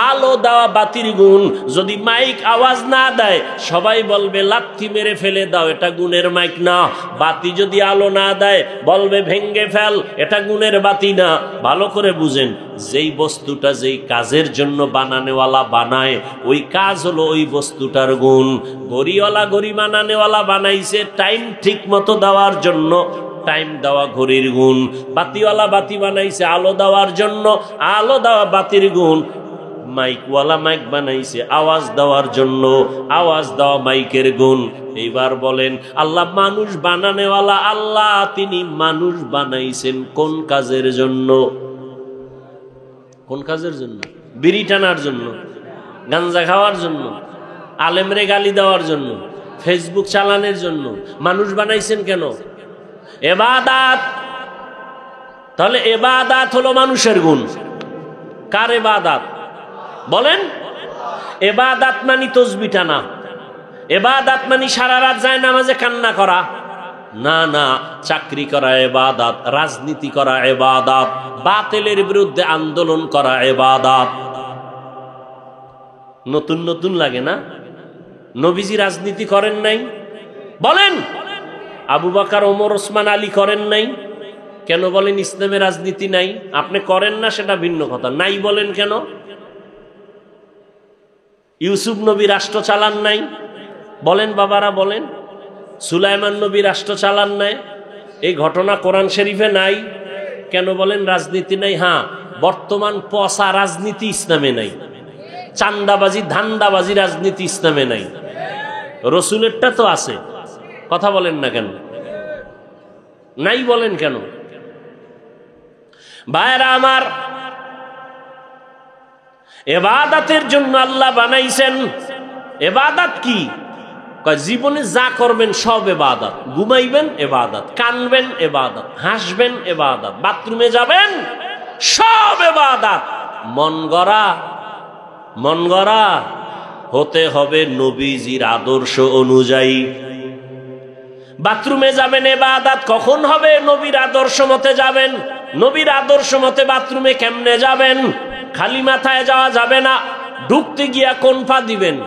আলো দেওয়া বাতির গুণ। যদি মাইক আওয়াজ না দেয়, সবাই বলবে লাথি মেরে ফেলে দাও, এটা গুণের মাইক না। বাতি যদি আলো না দেয়, বলবে ভেঙ্গে ফেল, এটা গুণের বাতি না। ভালো করে বুঝেন, যেই বস্তুটা যেই কাজের জন্য বানানেওয়ালা বানায়, ওই কাজ হলো ওই বস্তুটার গুণ। ঘড়িওয়ালা ঘড়ি বানানেওয়ালা বানাইছে টাইম ঠিক মতো দেওয়ার জন্য, টাইম দেওয়া ঘড়ির গুণ। বাতিওয়ালা বাতি বানাইছে আলো দেওয়ার জন্য, আলো দেওয়া বাতির গুণ। মাইকওয়ালা মাইক বানাইছে আওয়াজ দেওয়ার জন্য, আওয়াজ দেওয়া মাইকের গুণ। এইবার বলেন, আল্লাহ মানুষ বানানেওয়ালা আল্লাহ, তিনি মানুষ বানাইছেন কোন কাজের জন্য? কোন কাজের জন্য? বিড়ি টানার জন্য, গাঞ্জা খাওয়ার জন্য, আলেমরে গালি দেওয়ার জন্য, ফেসবুক চালানোর জন্য মানুষ বানাইছেন কেন? ইবাদত। তাহলে ইবাদত হলো মানুষের গুণ। কার ইবাদত বলেন? ইবাদত মানে তাসবিহ টানা, ইবাদত মানে সারা রাত যায় নামাজে কান্না করা না, না। চাকরি করা ইবাদত, রাজনীতি করা ইবাদত, বাতিলের বিরুদ্ধে আন্দোলন করা ইবাদত। নতুন নতুন লাগে না? নবীজি রাজনীতি করেন নাই? বলেন। আবু বকর, ওমর, ওসমান, আলী করেন নাই? কেন বলেন ইসলামে রাজনীতি নাই? আপনি করেন না সেটা ভিন্ন কথা, নাই বলেন কেন? ইউসুফ নবী রাষ্ট্র চালান নাই? বলেন বাবারা, বলেন। সুলাইমান নবী রাষ্ট্র চালান নাই? এই ঘটনা কোরআন শরীফে নাই? কেন বলেন রাজনীতি নাই? হ্যাঁ, বর্তমান পচা রাজনীতি ইসলামে নাই। চান্দাবাজি, ধান্দাবাজি রাজনীতি ইসলামে নাই। রসুলেরটা তো আছে, কথা বলেন না কেন? নাই বলেন কেন? ভাইরা আমার, ইবাদতের জন্য আল্লাহ বানাইছেন। ইবাদত কি? জীবনে যা করবেন সব ইবাদত। ঘুমাইবেন ইবাদত, কানবেন ইবাদত, হাসবেন ইবাদত, বাথরুমে যাবেন সব ইবাদত। মন গড়া হতে হবে নবীজির আদর্শ অনুযায়ী। বাথরুমে যাবেন ইবাদত কখন হবে? নবীর আদর্শ মতে যাবেন। নবীর আদর্শ মতে বাথরুমে কেমনে যাবেন? খালি মাথায় যাওয়া যাবে না। ঢুকতে গিয়া কোন পা দিবেন?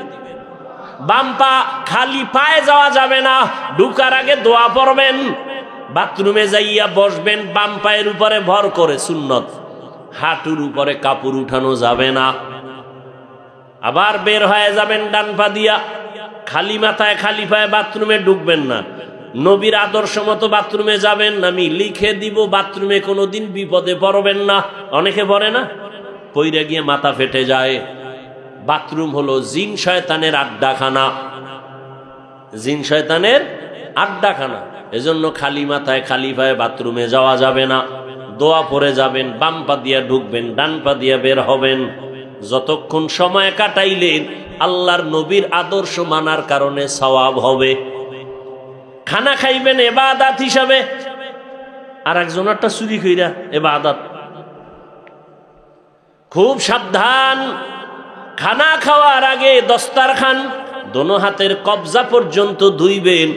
বাম পা। খালি পায়ে যাওয়া যাবে না, ঢুকার আগে দোয়া পড়বেন। বাথরুমে যাইয়া বসবেন বাম পায়ের উপরে ভর করে, সুন্নত। হাঁটুর উপরে কাপড় উঠানো যাবে না। আবার বের হয়ে যাবেন ডান পা দিয়া। খালি মাথায় খালি পায়ে বাথরুমে ঢুকবেন না। নবীর আদর্শ মতো বাথরুমে যাবেন। আমি লিখে দিব, বাথরুমে কোনোদিন বিপদে পড়বেন না। অনেকে পড়ে না, পইরা গিয়ে মাথা ফেটে যায়। বাথরুম হলো জিন শয়তানের আড্ডাখানা, জিন শয়তানের আড্ডাখানা। এজন্য খালি মাথায় খালি পায়ে বাথরুমে যাওয়া যাবে না। দোয়া পড়ে যাবেন, বাম পা দিয়া ঢুকবেন, ডান পা দিয়া বের হবেন। যতক্ষণ সময় কাটাইলেন আল্লাহর নবীর আদর্শ মানার কারণে সওয়াব হবে। খানা খাইবেন ইবাদত হিসাবে, আর একজনেরটা চুরি কইরা ইবাদত। খুব সাবধান। খানা খাওয়ার আগে দস্তারখান দোনো হাতের কবজা পর্যন্ত ধুইবেন।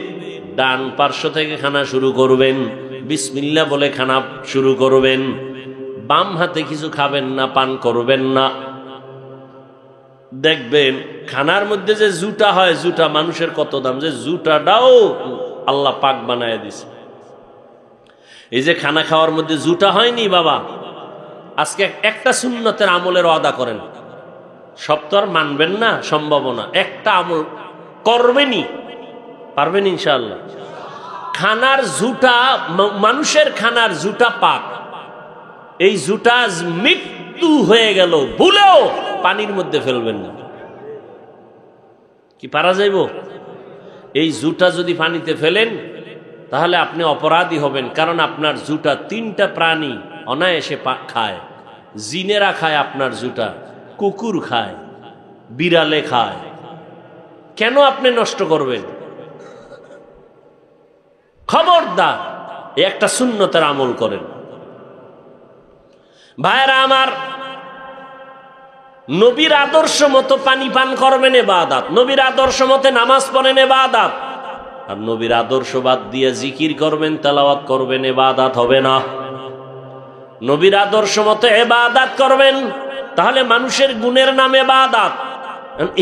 ডান পার্শ্ব থেকে খানা শুরু করবেন, বিসমিল্লাহ বলে খানা শুরু করবেন। বাম হাতে কিছু খাবেন না, পান করবেন না। দেখবেন খানার মধ্যে যে জুটা হয়, জুটা মানুষের কত দাম, যে জুটাটাও আল্লাহ পাক বানায় দিছে। এই যে খানা খাওয়ার মধ্যে জুটা হয়নি বাবা, আজকে একটা সুন্নতের আমলের ওয়াদা করেন। সব তো আর মানবেন না, সম্ভাবনা। একটা আমল করবেনই, পারবেন ইনশাআল্লাহ। খানার জুটা, মানুষের খানার জুটা পাক। এই জুটা মৃত্যু হয়ে গেল, ভুলেও পানির মধ্যে ফেলবেন না। কি পারা যাইব? এই জুটা যদি পানিতে ফেলেন তাহলে আপনি অপরাধী হবেন। কারণ আপনার জুটা তিনটা প্রাণী অনায়াসে খায়। জিনেরা খায় আপনার জুটা, কুকুর খায়, বিড়ালে খায়। কেন আপনি নষ্ট করবেন? খবরদার, একটা সুন্নতের আমল করেন। ভাইরা আমার, নবীর আদর্শ মতো পানি পান করবেন ইবাদত, নবীর আদর্শ মতে নামাজ পড়েন ইবাদত। আর নবীর আদর্শ বাদ দিয়ে জিকির করবেন, তেলাওয়াত করবেন, ইবাদত হবে না। নবীর আদর্শ মতো ইবাদত করবেন, তাহলে মানুষের গুণের নাম ইবাদত।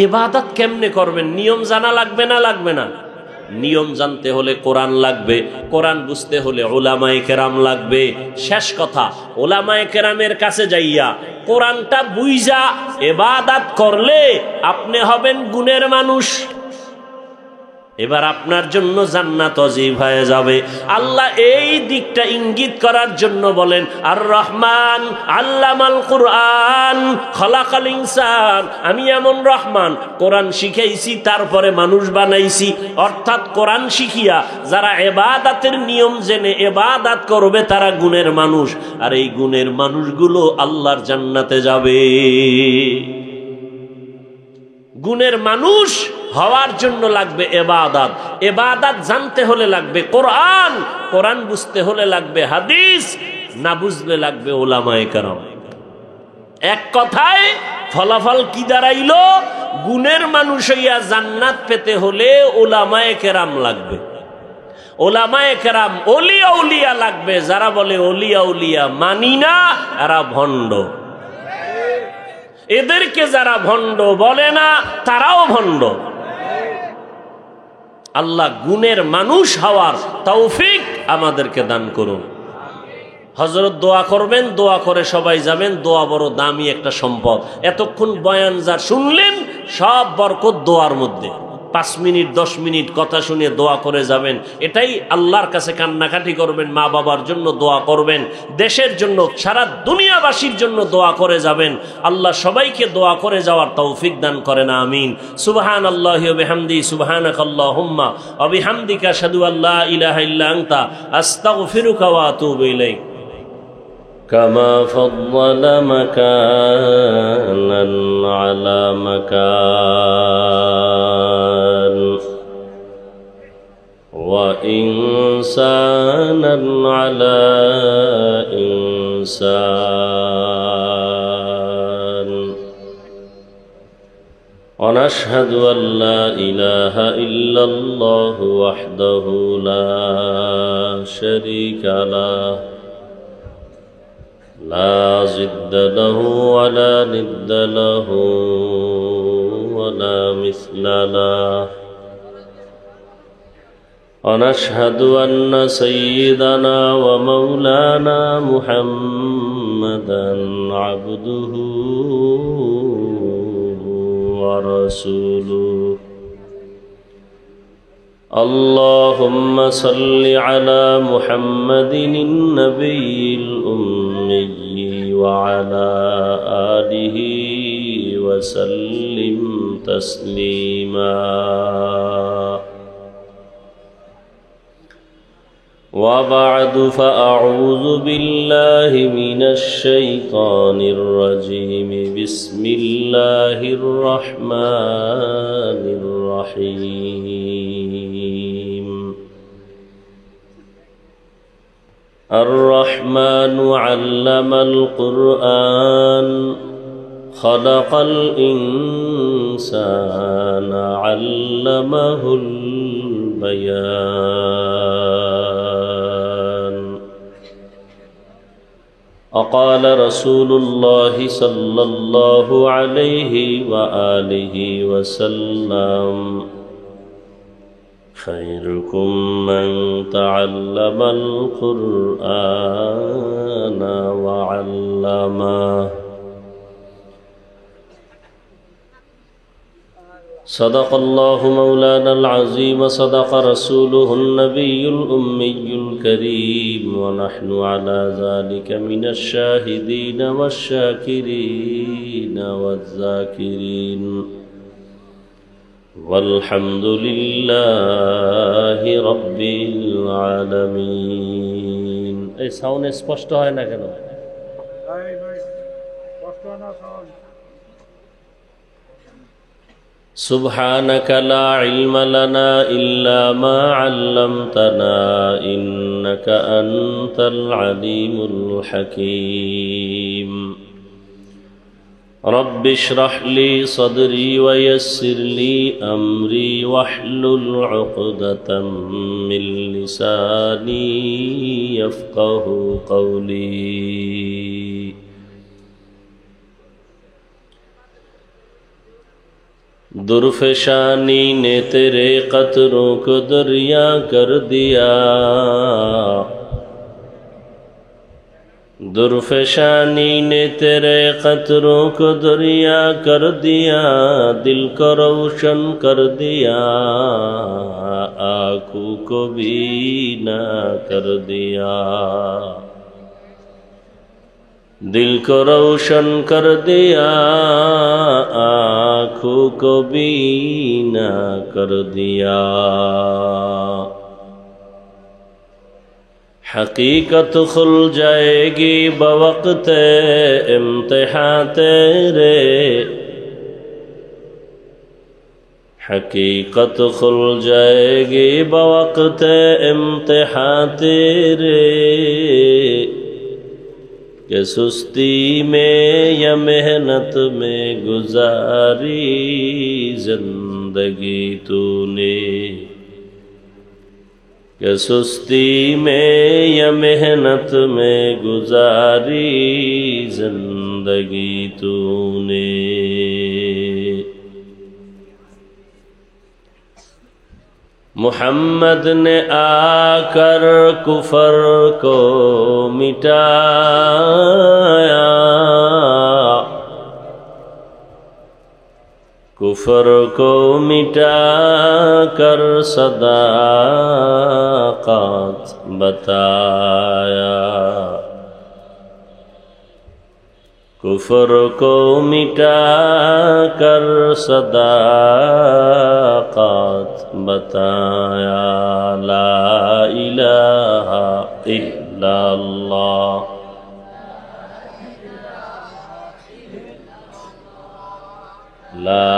ইবাদত কেমনে করবেন? নিয়ম জানা লাগবে না? লাগবে না? নিয়ম জানতে হলে কোরআন লাগবে, কোরআন বুঝতে হলে উলামায়ে কেরাম লাগবে। শেষ কথা, উলামায়ে কেরামের কাছে যাইয়া কোরআনটা বুঝা ইবাদত করলে আপনি হবেন গুণের মানুষ। এবার আপনার জন্য জান্নাত অজীব হয়ে যাবে। আল্লাহ এই দিকটা ইঙ্গিত করার জন্য বলেন, আর রহমান আল্লামাল কুরআন খলাকাল ইনসান, আমি এমন রহমান, কোরআন শিখাইছি তারপরে মানুষ বানাইছি। অর্থাৎ কোরআন শিখিয়া যারা ইবাদতের নিয়ম জেনে ইবাদত করবে তারা গুণের মানুষ, আর এই গুণের মানুষগুলো আল্লাহর জান্নাতে যাবে। গুণের মানুষ হওয়ার জন্য লাগবে ইবাদত, ইবাদত জানতে হলে লাগবে কোরআন, কোরআন বুঝতে হলে লাগবে হাদিস, না বুঝলে লাগবে উলামায়ে কেরাম। এক কথায় ফলাফল কি দাঁড়াইলো? গুণের মানুষ হইয়া জান্নাত পেতে হলে উলামায়ে কেরাম লাগবে। উলামায়ে কেরাম ওলিয়া উলিয়া লাগবে। যারা বলে ওলিয়া উলিয়া মানি না, এরা ভণ্ড। এদেরকে যারা ভণ্ড বলে না, তারাও ভণ্ড। আল্লাহ গুণের মানুষ হওয়ার তৌফিক আমাদেরকে দান করুন। হযরত দোয়া করবেন, দোয়া করে সবাই যাবেন। দোয়া বড় দামি একটা সম্পদ। এতক্ষণ বয়ান যা শুনলেন সব বরকত দোয়ার মধ্যে। 5 মিনিট 10 মিনিট কথা শুনে দোয়া করে যাবেন, এটাই আল্লাহর কাছে কান্নাকাটি করবেন, মা বাবার জন্য দোয়া করবেন, দেশের জন্য, সারা দুনিয়াবাসীর জন্য দোয়া করে যাবেন। আল্লাহ সবাইকে দোয়া করে যাওয়ার তৌফিক দান করেন, আমিন। সুবহানাল্লাহি ওয়া বিহামদিহি, সুবহানাকাল্লাহুম্মা ওয়া বিহামদিকা আশহাদু আল্লা ইলাহা ইল্লা আনতা আস্তাগফিরুকা ওয়া আতুবু ইলাইক। কামা ফাদ্দালা মাকানান আলা মাকান ওয়া ইনসানান আলা ইনসান ওয়া নাশহাদু আল্লা ইলাহা ইল্লাল্লাহু ওয়াহদাহু লা শারীকা লাহু لا ضد له ولا ند له ولا مثل له ونشهد أن سيدنا ومولانا محمدا عبده ورسوله اللهم صل على محمد النبي الأمي وعلى آله وسلم تسليما وبعد فأعوذ بالله من الشيطان الرجيم بسم الله الرحمن الرحيم الرحمن علم القرآن خلق الإنسان علمه البيان وقال رسول الله صلى الله عليه وآله وسلم خيركم من تعلم القرآن وعلمه صدق الله مولانا العظيم صدق رسوله النبي الأمي الكريم ونحن على ذلك من الشاهدين والشاكرين والذاكرين والحمد لله رب العالمين এই সাউন্ড স্পষ্ট হয় না কেন? سبحانك لا علم لنا إلا ما علمتنا إنك أنت العليم الحكيم رب اشرح لي صدري ويسر لي أمري واحلل عقدة من لساني يفقه قولي दुर्फशानी ने तेरे कतरों को दरिया कर दिया दुर्फेशानी ने तेरे कतरों को दरिया कर दिया, दिल को रोशन कर दिया, आँखों को बीना कर दिया। दिल को रोशन कर दिया, आँखों को बीना कर दिया। हकीकत खुल जाएगी बवक्त इम्तिहान तेरे, हकीकत खुल जाएगी बवक्त इम्तिहान तेरे। कि सुस्ती में या मेहनत में गुजारी जिंदगी तूने, कि सुस्ती में या मेहनत में गुजारी जिंदगी तूने। मुहम्मद ने आकर कुफर को मिटाया, कुफर को मिटा कर सदाकत बताया, कुफर को मिटा कर सदाकत बताया। ला इलाहा इल्लल्लाह, ला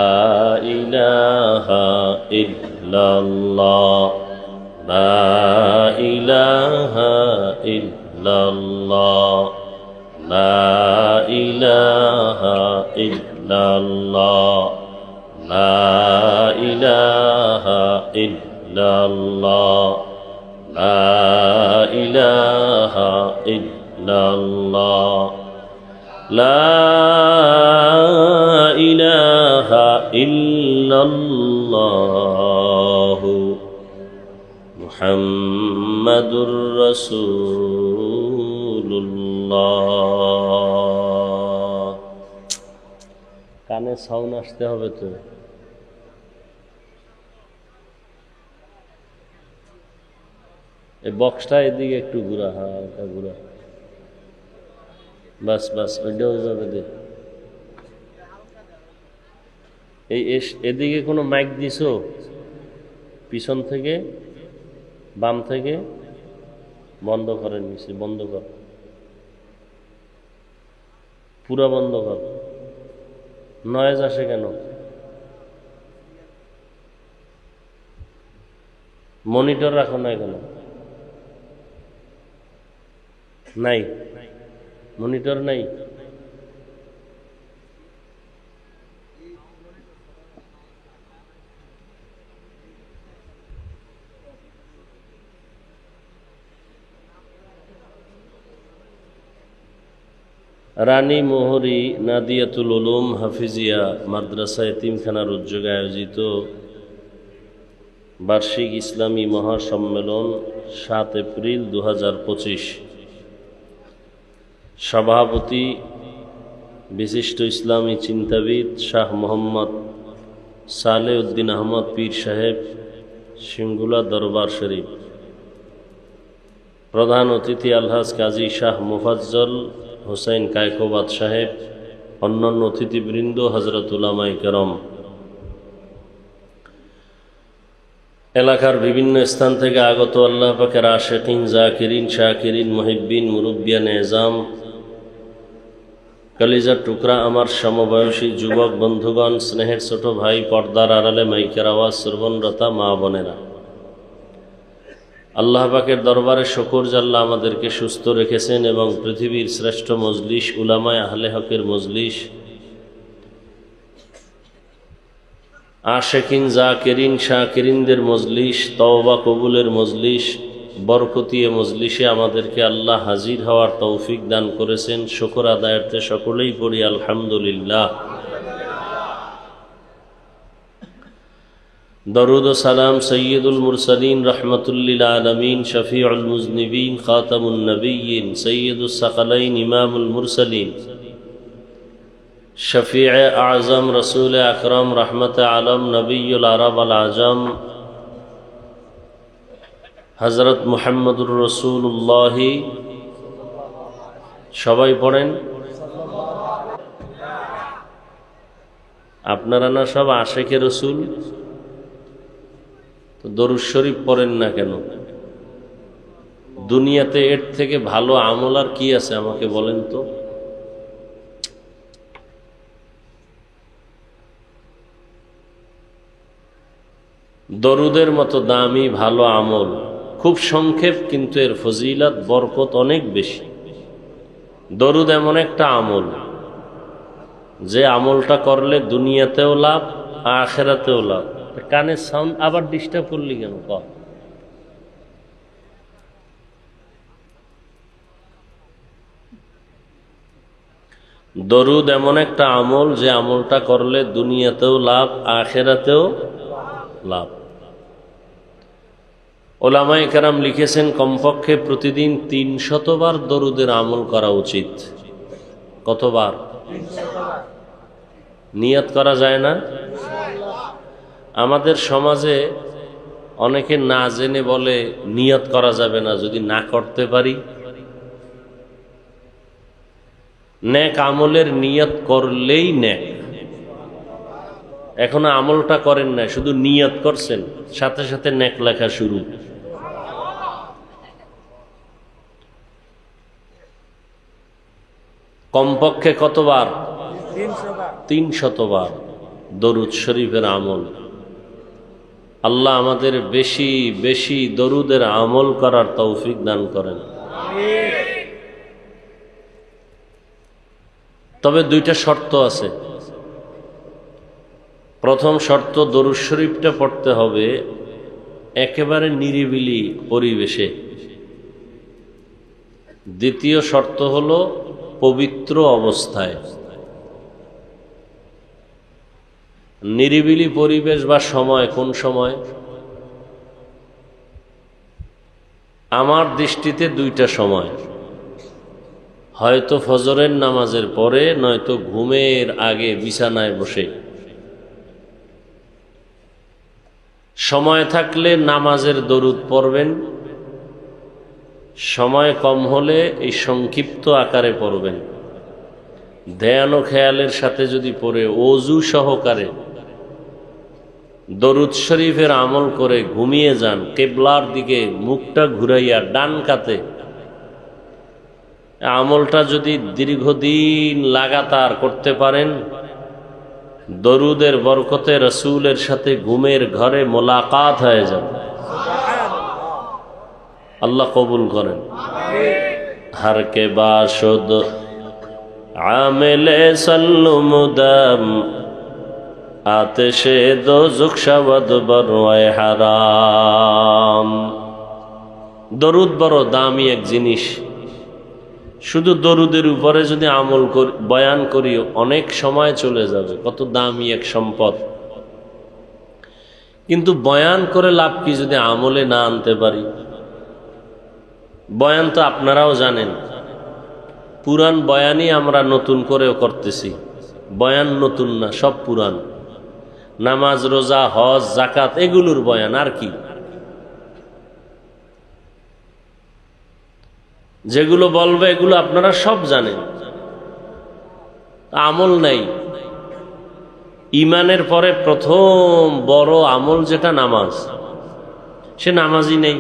इलाहा इल्लल्लाह, ला इलाहा इल्लल्लाह, ला इलाहा इल्लल्लाह, ला इलाहा इल्लल्लाह, ला इलाहा इल्लल्लाह, ला इलाहा इल्लल्लाह मुहम्मदुर रसूलुल्लाह। কানে সাউন্ড আসতে হবে তো। এই বক্সটা এদিকে একটু ঘুরা, হালকা ঘুরা, বাস বাস, ওইটাও ওইভাবে দে। এই এদিকে কোনো মাইক দিছো? পিছন থেকে বাম থেকে বন্ধ করেন, নিচে বন্ধ কর, পুরা বন্ধ কর। নয়েজ আসে কেন? মনিটর রাখো না কেন? নাই, মনিটর নাই। রানী মোহরী নাদিয়াতুল উলুম হাফিজিয়া মাদ্রাসা এতিমখানার উদ্যোগে আয়োজিত বার্ষিক ইসলামী মহাসম্মেলন ৭ এপ্রিল ২০২৫। সভাপতি বিশিষ্ট ইসলামী চিন্তাবিদ শাহ মোহাম্মদ সালেহ উদ্দিন আহমদ পীর সাহেব, সিঙ্গুলা দরবার শরীফ। প্রধান অতিথি আলহাজ কাজী শাহ মুফাজ্জল হোসেন কায়কোবাদ সাহেব, অন্যান্য অতিথিবৃন্দ, হযরত উলামায়ে কেরাম। এলাকার বিভিন্ন স্থান থেকে আগত আল্লাহ পাকের আশিকিন, জাকিরিন, শাকিরিন, মুহিব্বিন, মুরব্বিয়ান এজাম, কলিজার টুকরা আমার সমবয়সী যুবক বন্ধুগণ, স্নেহের ছোট ভাই, পর্দার আড়ালে মাইকের আওয়াজ শ্রবণরতা মা বোনেরা, আল্লাহ পাকের দরবারে শুকর যে আল্লাহ আমাদেরকে সুস্থ রেখেছেন এবং পৃথিবীর শ্রেষ্ঠ মজলিস উলামায়ে আহলে হকের মজলিস, আশিকিন, জাকিরিন, শাকিরিনদের মজলিস, তওবা কবুলের মজলিস, বরকতীয় মজলিসে আমাদেরকে আল্লাহ হাজির হওয়ার তৌফিক দান করেছেন। শুকর আদায়ার্থে সকলেই পড়ি আলহামদুলিল্লাহ। दरूद व सलाम सय्यदुल मुरसलीन रहमतुल लिल आलमीन शफीउल मुज़निबीन खातमुन नबिय्यीन सय्यदुस सकलैन इमामुल मुरसलीन शफीअ आज़म रसूल अकरम रहमत आलम नबीयुल अरब वल आजम हज़रत मुहम्मदुर रसूलुल्लाह সবাই পড়েন। আপনারা না সব আশেকে রসুল, তো দরুদ শরীফ পড়েন না কেন? দুনিয়াতে এর থেকে ভালো আমল আর কি আছে আমাকে বলেন তো? দরুদের মতো দামি ভালো আমল খুব সংক্ষেপ, কিন্তু এর ফজিলত বরকত অনেক বেশি। দরুদ এমন একটা আমল যে আমলটা করলে দুনিয়াতেও লাভ আখিরাতেও লাভ। কানের সাউন্ড আবার ডিস্টার্ব করলি কেন? দরুদ এমন একটা আমল যে আমলটা করলে দুনিয়াতেও লাভ আখিরাতেও লাভ। ওলামায়ে কেরাম লিখেছেন কমপক্ষে প্রতিদিন ৩০০ বার দরুদের আমল করা উচিত। কতবার? নিয়ত করা যায় না? আমাদের সমাজে অনেকে না জেনে বলে নিয়ত করা যাবে না, যদি না করতে পারি। নেক আমলের নিয়ত করলেই নেক। এখনো আমলটা করেন না, শুধু নিয়ত করছেন, সাথে সাথে নেক লেখা শুরু। কমপক্ষে কতবার? ৩০০ বার দরুদ শরীফের আমল। আল্লাহ আমাদের বেশি বেশি দরুদের আমল করার তৌফিক দান করেন। তবে দুইটা শর্ত আছে। প্রথম শর্ত, দরুদ শরীফটা পড়তে হবে একেবারে নিরিবিলি পরিবেশে। দ্বিতীয় শর্ত হলো পবিত্র অবস্থায়। নিরিবিলি পরিবেশ বা সময়, কোন সময়? আমার দৃষ্টিতে দুইটা সময়, হয়তো ফজরের নামাজের পরে, নয়তো ঘুমের আগে বিছানায় বসে। সময় থাকলে নামাজের দরুদ পড়বেন, সময় কম হলে এই সংক্ষিপ্ত আকারে পড়বেন। ধ্যান ও খেয়ালের সাথে যদি পড়ে ওযু সহকারে দরুদ শরীফের আমল করে ঘুমিয়ে যান, কিবলার দিকে মুখটা ঘুরাইয়া ডান কাতে, আমলটা যদি দীর্ঘদিন লাগাতার করতে পারেন, দরুদের বরকতে রসুলের সাথে ঘুমের ঘরে মোলাকাত হয়ে যাবে। আল্লাহ কবুল করেন। हर के बाशुद आमिले सल्लु मुदम आतिशे दोज़ख शवद बरवाए हाराम। দরুদ বড় দামি এক জিনিস। শুধু দরুদের উপরে যদি আমল বয়ান করি অনেক সময় চলে যাবে, কত দামি এক সম্পদ। কিন্তু বয়ান করে লাভ কি যদি আমলে না আনতে পারি? বয়ান তো আপনারাও জানেন, পুরান বয়ানই আমরা নতুন করেও করতেছি। বয়ান নতুন না, সব পুরান। নামাজ, রোজা, হজ, যাকাত এগুলোর বয়ান, আর কি? যেগুলো বলবে এগুলো আপনারা সব জানেন, আমল নাই। ইমানের পরে প্রথম বড় আমল যেটা নামাজ, সে নামাজই নেই।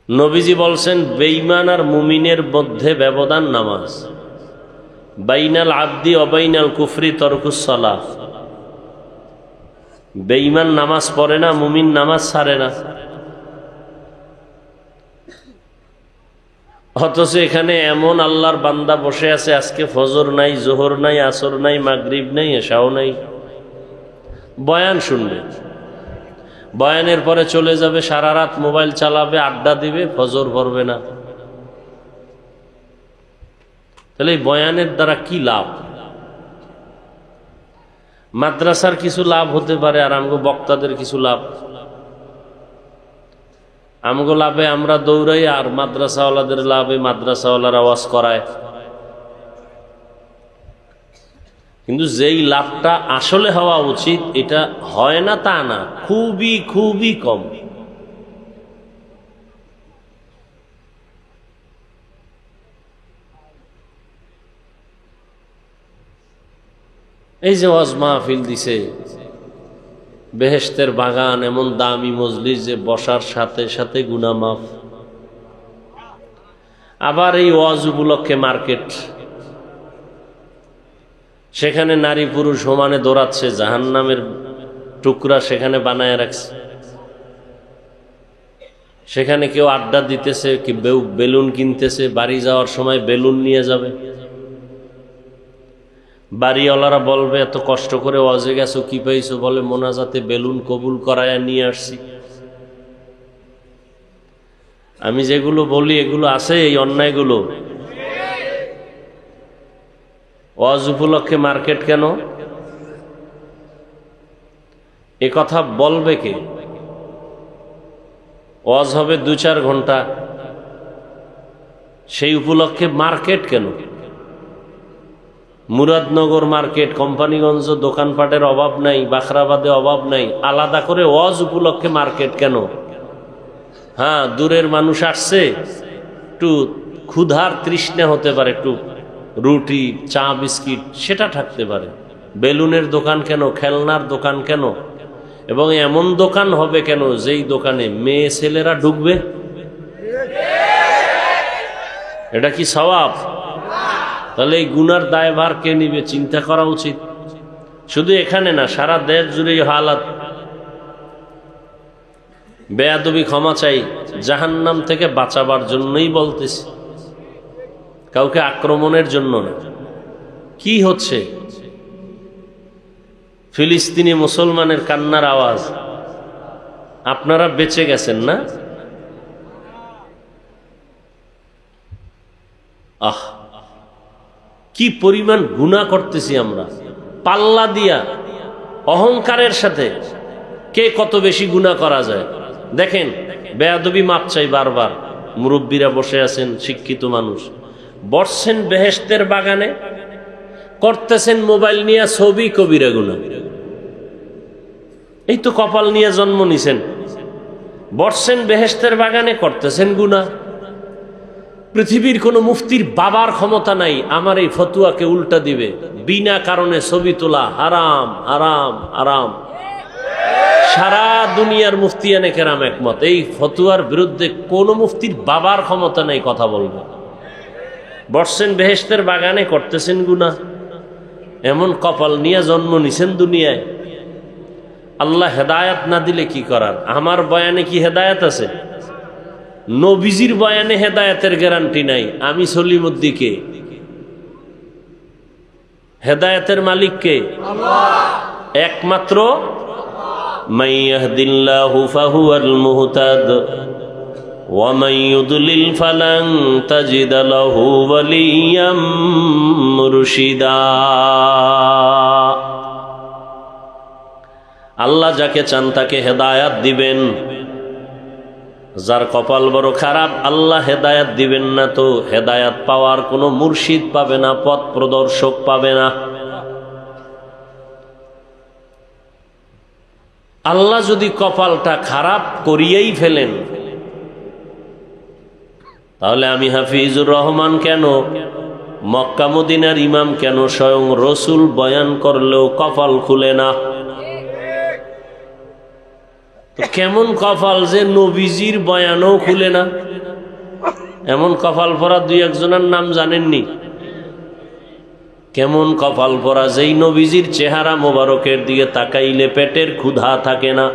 নবীজি বলছেন বেঈমান আর মুমিনের মধ্যে ব্যবধান নামাজ। বাইনাল আবদি অবাইনাল কুফরি তরকুস সালাহ। বেঈমান নামাজ পড়ে না, মুমিন নামাজ ছাড়ে না। অথচ এখানে এমন আল্লাহর বান্দা বসে আছে, আজকে ফজর নাই, জোহর নাই, আসর নাই, মাগরিব নাই, এশাও নাই, বয়ান শুনবে। বয়ানের পরে চলে যাবে, সারা রাত মোবাইল চালাবে, আড্ডা দিবে, ফজর পড়বে না। তাহলে এই বয়ানের দ্বারা কি লাভ? মাদ্রাসার কিছু লাভ হতে পারে, আর আমগো বক্তাদের কিছু লাভ। আমগো লাভে আমরা দৌড়াই, আর মাদ্রাসাওয়ালাদের লাভে মাদ্রাসাওয়ালারা ওয়াজ করায়। কিন্তু যেই লাভটা আসলে হওয়া উচিত এটা হয় না তা না, খুবই খুবই কম। এই যে ওয়াজ মাহফিল দিছে, বেহেশতের বাগান, এমন দামি মজলিস যে বসার সাথে সাথে গুনাহ মাফ। আবার এই ওয়াজ উপলক্ষে মার্কেট, সেখানে নারী পুরুষ সমানে দৌড়াচ্ছে, জাহান্নামের টুকরা সেখানে বানায় রাখছে। সেখানে কেউ আড্ডা দিতেছে, কেউ বেলুন কিনতেছে, বাড়ি যাওয়ার সময় বেলুন নিয়ে যাবে। বাড়িওয়ালারা বলবে এত কষ্ট করে ওয়াজে গেছো, কি পাইছো? বলে মোনাজাতে বেলুন কবুল করায়া নিয়ে আসছি। আমি যেগুলো বলি এগুলো আছে, এই অন্যায়গুলো। ওয়াজ উপলক্ষে মার্কেট কেন? এ কথা বলবে কে? ওয়াজ হবে 2-4 ঘন্টা, সেই উপলক্ষে মার্কেট কেন? মুরাদনগর মার্কেট, কোম্পানিগঞ্জ দোকানপাটের অভাব নাই, বাখরাবাদে অভাব নাই, আলাদা করে ওয়াজ উপলক্ষে মার্কেট কেন? হ্যাঁ, দূরের মানুষ আসছে, একটু ক্ষুধার তৃষ্ণা হতে পারে, একটু রুটি চা বিস্কিট সেটা থাকতে পারে। বেলুনের দোকান কেন? খেলনার দোকান কেন? এবং এমন দোকান হবে কেন যেই দোকানে মেয়ে ছেলেরা ঢুকবে? এটা কি সওয়াব? তাহলে এই গুনার দায়ভার কে নিবে? চিন্তা করা উচিত। শুধু এখানে না, সারা দেশ জুড়ে হালাত। বেয়াদবি ক্ষমা চাই, জাহান্নাম থেকে বাঁচাবার জন্যই বলতেছি, কাউকে আক্রমণের জন্য না। কি হচ্ছে? ফিলিস্তিনি মুসলমানের কান্নার আওয়াজ। আপনারা বেঁচে গেছেন না? আহ, কি পরিমাণ গুনাহ করতেছি আমরা! পাল্লা দিয়া অহংকারের সাথে কে কত বেশি গুনাহ করা যায় দেখেন। বেয়াদবি মাপ চাই বারবার। মুরব্বীরা বসে আছেন, শিক্ষিত মানুষ বসছেন বেহেশতের বাগানে, করতেছেন মোবাইল নিয়ে ছবি, কবিরা গুনাহ। এই তো কপাল নিয়ে জন্ম নিছেন, বসছেন বেহেশতের বাগানে, করতেছেন গুনাহ। পৃথিবীর কোনো মুফতির বাবার ক্ষমতা নাই আমার এই ফতুয়াকে উল্টা দিবে। বিনা কারণে ছবি তোলা হারাম, হারাম, হারাম। সারা দুনিয়ার মুফতিয়ানে কেরাম একমত, এই ফতুয়ার বিরুদ্ধে কোনো মুফতির বাবার ক্ষমতা নাই কথা বলবে। বসছেন বেহেশতের বাগানে, করতেছেন গুনাহ। এমন কপাল নিয়ে জন্ম নিছেন দুনিয়ায়। আল্লাহ হেদায়াত না দিলে কি করার? আমার বয়ানে কি হেদায়াত আছে? নবীজির বয়ানে হেদায়াতের গ্যারান্টি নাই। আমি সলিমুদ্দিকে, হেদায়াতের মালিক কে? একমাত্র মান ইয়াহদিল্লাহু ফাহুয়াল মুহতাদ ওয়া মান ইউদ্লিল ফালান তাজিদ লাহু ওয়ালিয়্যাম মুরশিদা। আল্লাহ যাকে চান তাকে হেদায়াত দিবেন। যার কপাল বড় খারাপ, আল্লাহ হেদায়াত দিবেন না, তো হেদায়াত পাওয়ার কোনো মুর্শিদ পাবে না, পথ প্রদর্শক পাবে না। আল্লাহ যদি কপালটা খারাপ করিয়েই ফেলেন, তাহলে আমি হাফিজুর রহমান কেন, মক্কা মদিনার ইমাম কেন, স্বয়ং রসুল বয়ান করলেও কপাল খুলে না। কেমন কপাল যে নবীজির বয়ানও খুলে না? এমন কপাল পরা 2-1 নাম জানেননি? কেমন কপাল পরা যেই নবীজির চেহারা মোবারকের দিকে তাকাইলে পেটের ক্ষুধা থাকে না।